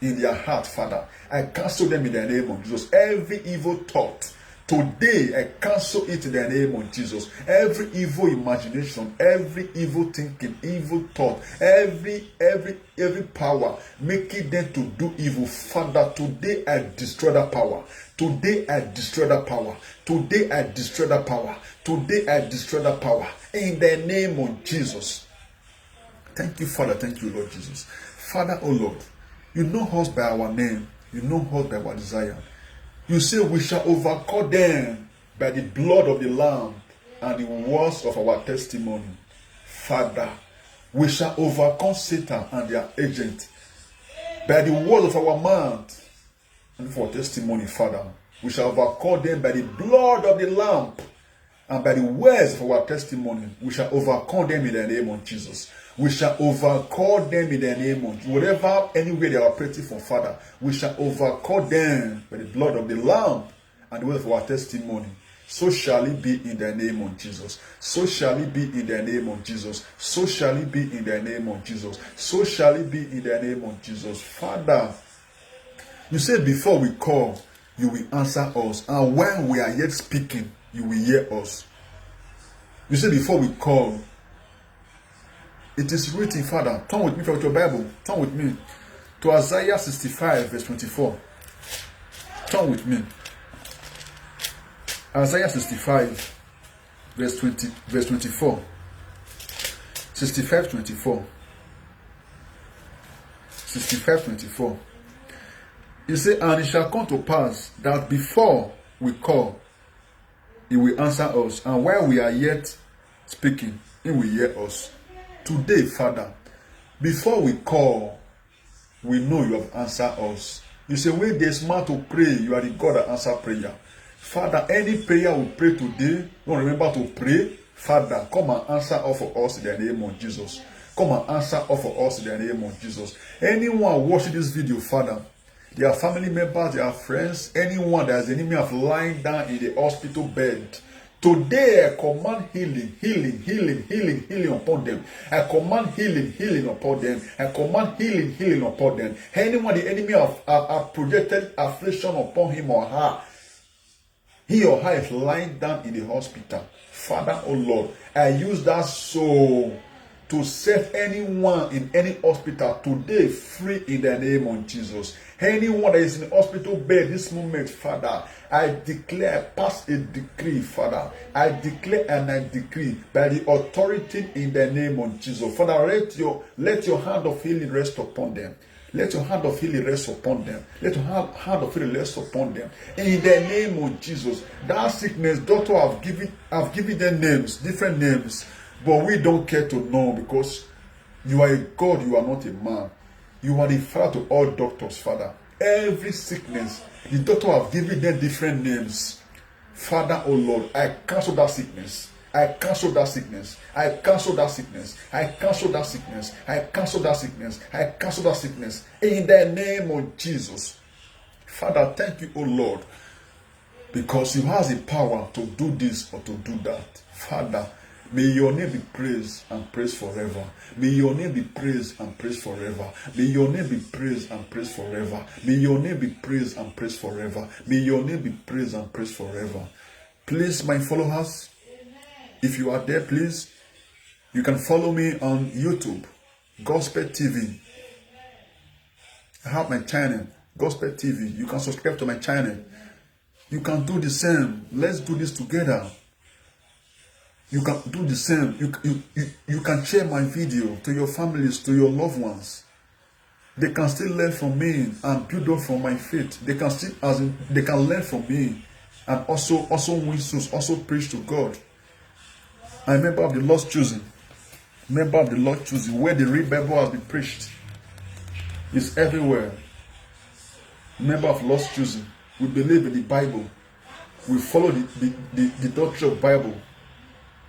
in their heart, Father, I cancel them in the name of Jesus. Every evil thought, today, I cancel it in the name of Jesus. Every evil imagination, every evil thinking, evil thought, every power making them to do evil, Father, today I destroy that power. Today I destroy that power. Today I destroy that power. Today I destroy that power. In the name of Jesus. Thank you, Father. Thank you, Lord Jesus. Father, oh Lord, you know us by our name. You know us by our desire. You say we shall overcome them by the blood of the Lamb and the words of our testimony. Father, we shall overcome Satan and their agent by the word of our mouth and for testimony, Father. We shall overcome them by the blood of the Lamb and by the words of our testimony. We shall overcome them in the name of Jesus. We shall overcome them in the name of Jesus. Whatever, anywhere they are operating from, Father, we shall overcome them by the blood of the Lamb and the word of our testimony. So shall it be in the name of Jesus. So shall it be in the name of Jesus. So shall it be in the name of Jesus. So shall it be in the name of Jesus. Father, you said before we call, you will answer us. And when we are yet speaking, you will hear us. You said before we call, it is written, Father, turn with me from your Bible. Turn with me to Isaiah 65, verse 24. Turn with me. Isaiah 65, verse 24. 65, 24. 65, 24. You say, and it shall come to pass that before we call, he will answer us. And while we are yet speaking, he will hear us. Today, Father, before we call, we know you have answered us. You say, when there's man to pray, you are the God that answers prayer. Father, any prayer we pray today, don't remember to pray. Father, come and answer all for us in the name of Jesus. Come and answer all for us in the name of Jesus. Anyone watching this video, Father, their family members, their friends, anyone that is enemy of lying down in the hospital bed, today I command healing upon them. I command healing upon them. I command healing upon them. Anyone the enemy of projected affliction upon him or her, He or her is lying down in the hospital. Father, oh Lord, I use that soul to set anyone in any hospital today free in the name of Jesus. Anyone that is in the hospital bed this moment, Father, I declare, pass a decree, Father. I declare and I decree by the authority in the name of Jesus. Father, let your hand of healing rest upon them. Let your hand of healing rest upon them. Let your hand of healing rest upon them. In the name of Jesus. That sickness, doctor have given them names, different names. But we don't care to know, because you are a God, you are not a man. You are the Father to all doctors, Father. Every sickness, the doctor have given them different names. Father, oh Lord, I cancel that sickness. I cancel that sickness. I cancel that sickness. I cancel that sickness. I cancel that sickness. I cancel that sickness. In the name of Jesus. Father, thank you, oh Lord, because you have the power to do this or to do that. Father, may your name be praised and praised forever. May your name be praised and praised forever. May your name be praised and praised forever. May your name be praised and praised forever. May your name be praised and praised forever. Please, my followers, if you are there, please, you can follow me on YouTube, Gospel TV. I have my channel, Gospel TV. You can subscribe to my channel. You can do the same. Let's do this together. You can do the same. You can share my video to your families, to your loved ones. They can still learn from me and build up from my faith. They can still, they can learn from me and also win souls, also preach to God. I'm a member of the Lord's Chosen. Member of the Lord's Chosen, where the real Bible has been preached. It's everywhere. Member of Lord's Chosen. We believe in the Bible. We follow the doctrine of Bible.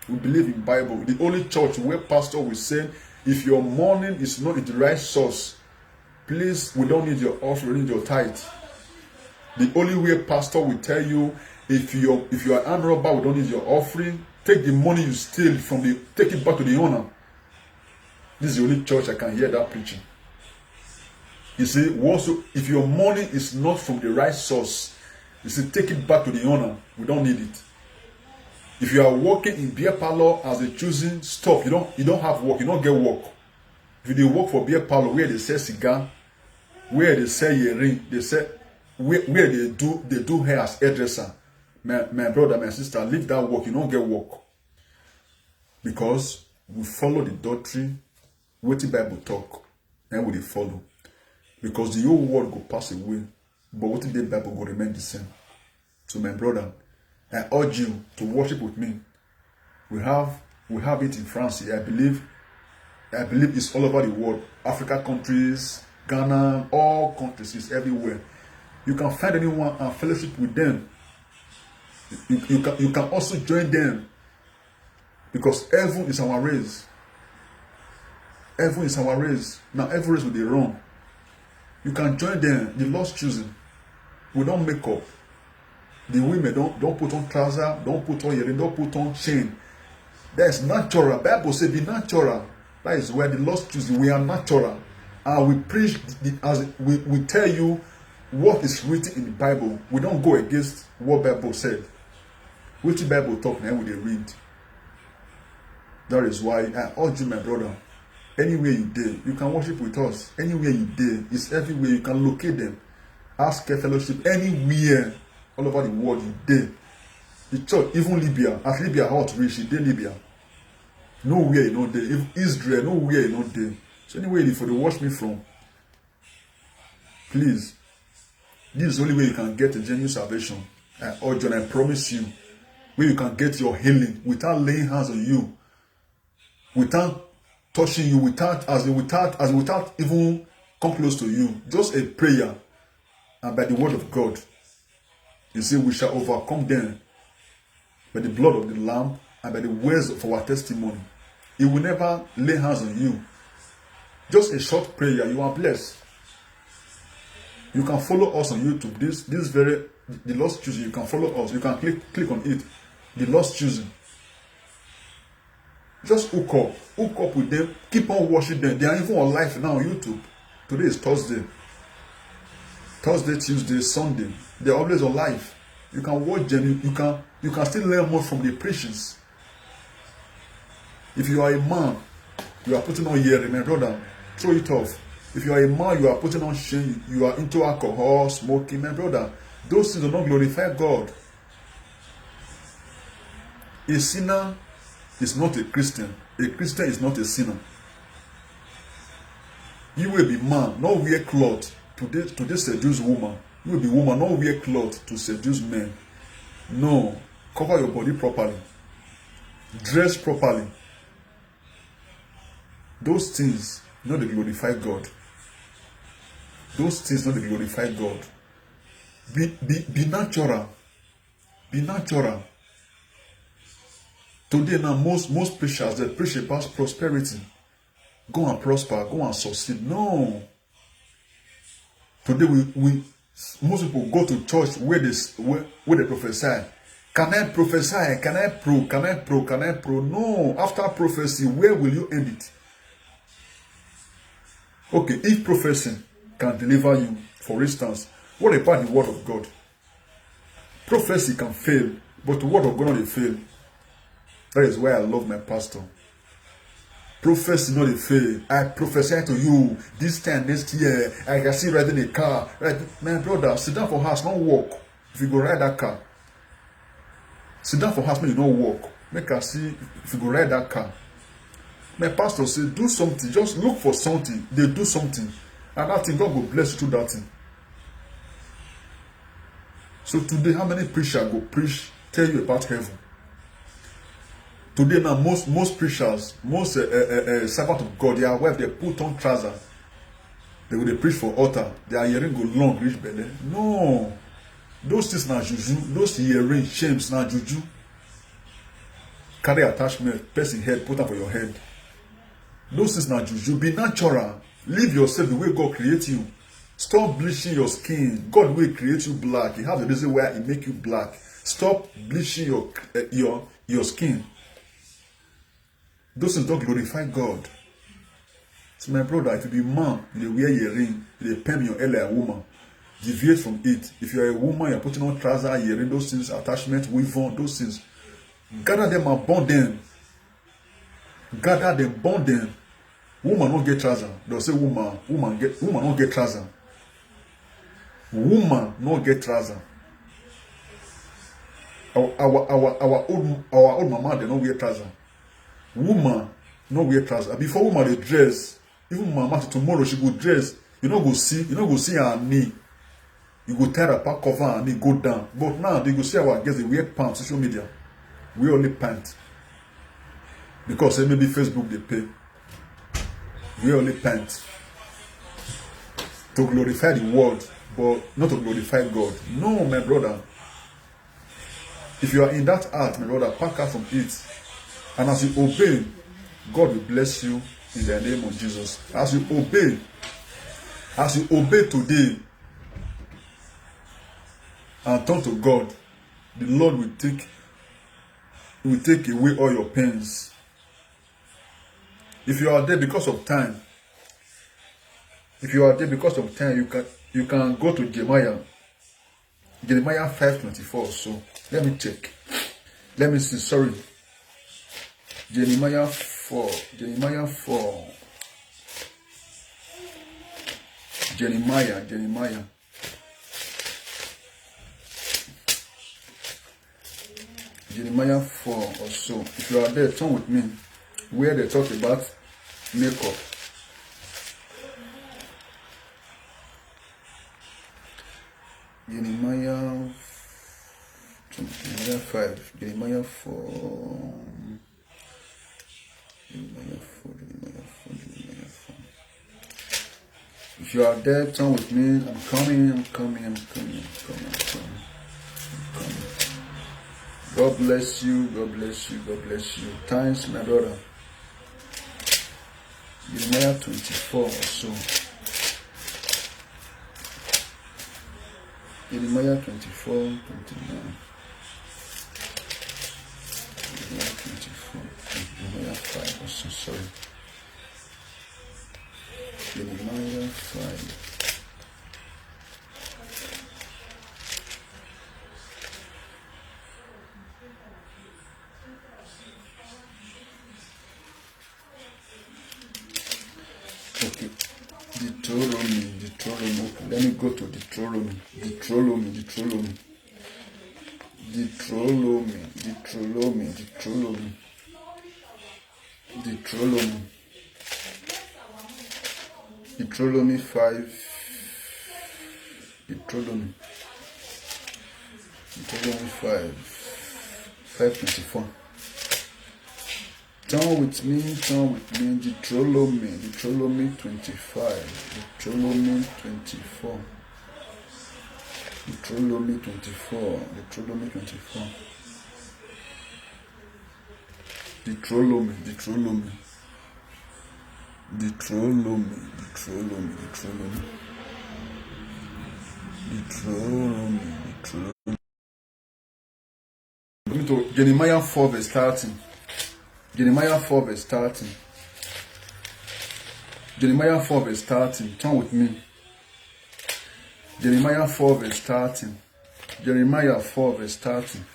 We believe in Bible. The only church where pastor will say, if your mourning is not in the right source, please, we don't need your offering, we need your tithe. The only way pastor will tell you, if you are an robber, we don't need your offering. Take the money you steal take it back to the owner. This is the only church I can hear that preaching. You see, also, if your money is not from the right source, you see, take it back to the owner. We don't need it. If you are working in beer parlor as a choosing, stop. You don't have work. You don't get work. If you work for beer parlor where they sell cigar, where they sell earring, they sell where they do hair as hairdresser. My brother, my sister, leave that work. You don't get work. Because we follow the doctrine, what the Bible talk, and we follow. Because the whole world will pass away, but what the Bible will remain the same. So my brother, I urge you to worship with me. We have it in France here. I believe it's all over the world. Africa countries, Ghana, all countries, it's everywhere. You can find anyone and fellowship with them. You can also join them, because heaven is our race. Heaven is our race. Now every race will be wrong. You can join them. The Lord's choosing. We don't make up. The women don't put on trouser, don't put on earring, don't put on chain. That is natural. Bible says be natural. That is where the Lord's choosing. We are natural. And we preach as we tell you what is written in the Bible. We don't go against what Bible said. Which Bible talk now we read. That is why I urge you, my brother, anywhere you dare, you can worship with us. Anywhere you dare, it's everywhere. You can locate them. Ask a fellowship anywhere, all over the world you dare. The church, even Libya, as Libya hot reach, you dare Libya. Nowhere you know there. If Israel, nowhere you know there. So anywhere for they watch me from, please, this is the only way you can get a genuine salvation. I urge you and I promise you, where you can get your healing without laying hands on you, without touching you, without even come close to you. Just a prayer and by the word of God. You see, we shall overcome them by the blood of the Lamb and by the words of our testimony. He will never lay hands on you. Just a short prayer, you are blessed. You can follow us on YouTube. The Lord's Choosing. You can follow us. You can click on it. The Lord's Choosing. Just hook up with them. Keep on watching them. They are even on live now on YouTube. Today is Thursday. Thursday, Tuesday, Sunday. They're always on live. You can watch them. You can still learn more from the preachings. If you are a man, you are putting on hearing, my brother, throw it off. If you are a man, you are putting on shame, you are into alcohol, smoking, my brother, those things do not glorify God. A sinner is not a Christian. A Christian is not a sinner. You will be man, not wear cloth to seduce woman. You will be woman, not wear cloth to seduce men. No. Cover your body properly. Dress properly. Those things not to glorify God. Those things not to glorify God. Be natural. Be natural. Today now, most preachers that preach about prosperity. Go and prosper, go and succeed. No. Today most people go to church where they prophesy. Can I prophesy? Can I pro? Can I pro? Can I pro? No. After prophecy, where will you end it? Okay, if prophecy can deliver you, for instance, what about the word of God? Prophecy can fail, but the word of God not fail. That is why I love my pastor. Prophecy not a fail. I prophesy to you this time next year. I can see riding a car. Right, my brother, sit down for house, not walk. If you go ride that car, sit down for house, make you not walk. Make I see if you go ride that car. My pastor said, do something. Just look for something. They do something, and that thing God will bless you through that thing. So today, how many preachers go preach, tell you about heaven? Today now, most preachers, most servants of God, they are aware they put on trousers. They will preach for altar. Their earring go long, reach belly. No, those things now juju. Those earring shames now juju. Carry attachment, person head, put them for your head. Those things now juju. Be natural. Live yourself the way God create you. Stop bleaching your skin. God will create you black. He has a reason why He make you black. Stop bleaching your skin. Those things don't glorify God. So my brother, if you be man, you wear your ring, you perm your hair like a woman. Deviate from it. If you are a woman, you are putting on trousers, earring, those things, attachment, weave on, those things. Gather them and burn them. Gather them, burn them. Woman not get trousers. They'll say woman not get trousers. Woman not get trousers. Our old mama, they don't wear trousers. Woman no wear trousers. Before woman they dress, even mama tomorrow she go dress. You no go see her knee. You go tie her back cover her knee go down. But now they go see our girls they wear pants. Social media, we only pants because maybe Facebook they pay. We only pants to glorify the world, but not to glorify God. No, my brother. If you are in that art, my brother, pack out from it. And as you obey, God will bless you in the name of Jesus. As you obey today and turn to God, the Lord will take away all your pains. If you are there because of time, you can go to Jeremiah 5:24. So let me check. Let me see. Sorry. Jeremiah 4. Jeremiah 4 or so. If you are there, turn with me. Where they talk about makeup. Jeremiah 5. Jeremiah 4. If you are there, turn with me. I'm coming. God bless you. Thanks, my brother. Jeremiah 24 or so. Jeremiah 24, 29. Jeremiah 24. Jeremiah 5 or so, sorry. Jeremiah 5. Deuteronomy. Let me go to Deuteronomy. Deuteronomy. Deuteronomy 5. Deuteronomy 5:24. Turn with me. Deuteronomy 25. Deuteronomy 24. Deuteronomy 24. Going to Jeremiah 4 verse 13. Jeremiah 4 verse 13. Turn with me. Jeremiah 4 verse 13. Jeremiah 4 verse 13.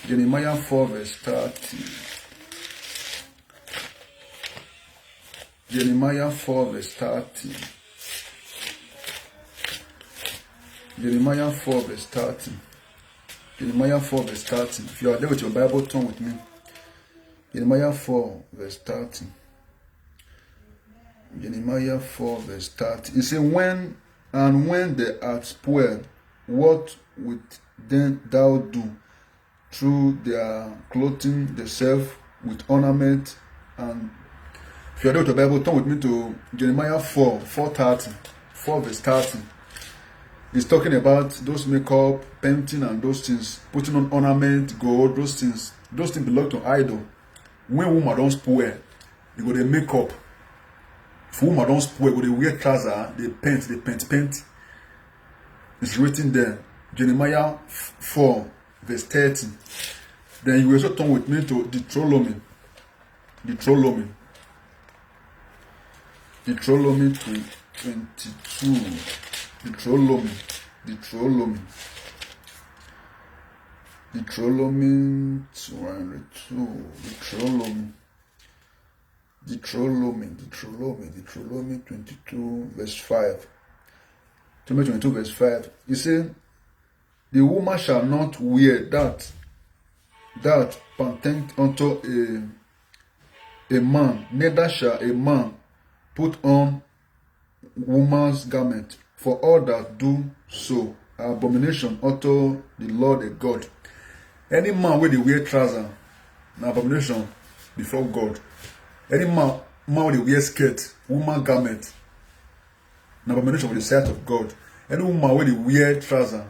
Jeremiah 4 verse 13. Jeremiah 4 verse 13. Jeremiah 4 verse 13. Jeremiah 4 verse 13. If you are there with your Bible, turn with me. Jeremiah 4 verse 13. Jeremiah 4 verse 13. It says, when they are spoiled, what would then thou do? Through their clothing themselves with ornament. And if you are there with your Bible, turn with me to Jeremiah 4 verse 13. He's talking about those makeup, painting, and those things, putting on ornament, gold, those things belong to idol. When woman don't spoil, they go they makeup. If woman don't spoil, they wear trouser, they paint. It's written there, Jeremiah 4 verse 13. Then you also turn with me to Deuteronomy 22. Deuteronomy 22 verse 5. Deuteronomy 22 verse 5. He said, the woman shall not wear that pertained unto a man, neither shall a man put on woman's garment, for all that do so are abomination unto the Lord a God. Any man where they wear trouser, an abomination before God. Any man where they wear skirt, woman garment, an abomination with the sight of God. Any woman where they wear trouser,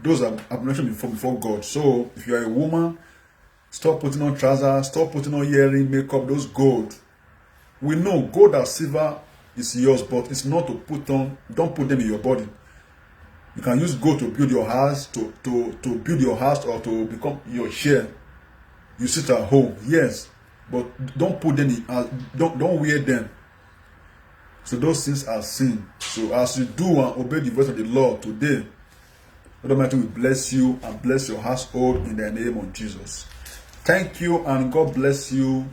those are abomination before God. So if you are a woman, stop putting on trousers, stop putting on earring, makeup, those gold. We know gold and silver is yours, but it's not to put on. Don't put them in your body. You can use gold to build your house, to build your house, or to become your share. You sit at home, yes, but don't put them in, don't wear them. So those things are sin. So as you do and obey the voice of the Lord today, God Almighty will bless you and bless your household in the name of Jesus. Thank you, and God bless you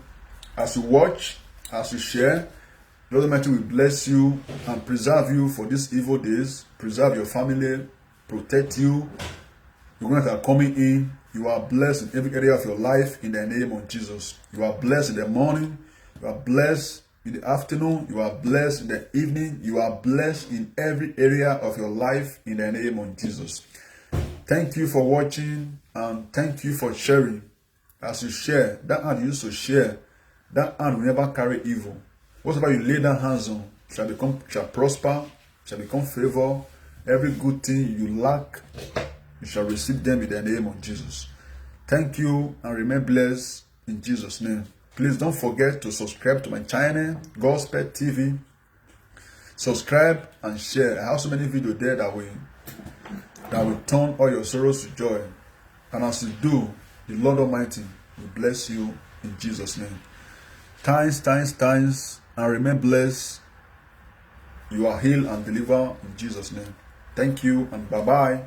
as you watch, as you share. God Almighty will bless you and preserve you for these evil days, preserve your family, protect you. You're going to are coming in. You are blessed in every area of your life in the name of Jesus. You are blessed in the morning. You are blessed in the afternoon. You are blessed in the evening. You are blessed in every area of your life in the name of Jesus. Thank you for watching, and thank you for sharing. As you share, that hand you used to share, that hand will never carry evil. Whatever you lay down hands on shall prosper, shall become favor. Every good thing you lack, you shall receive them in the name of Jesus. Thank you, and remain blessed in Jesus' name. Please don't forget to subscribe to my channel, Gospel TV. Subscribe and share. I have so many videos there that will turn all your sorrows to joy. And as you do, the Lord Almighty will bless you in Jesus' name. Thanks, and remain blessed. You are healed and delivered in Jesus' name. Thank you, and bye-bye.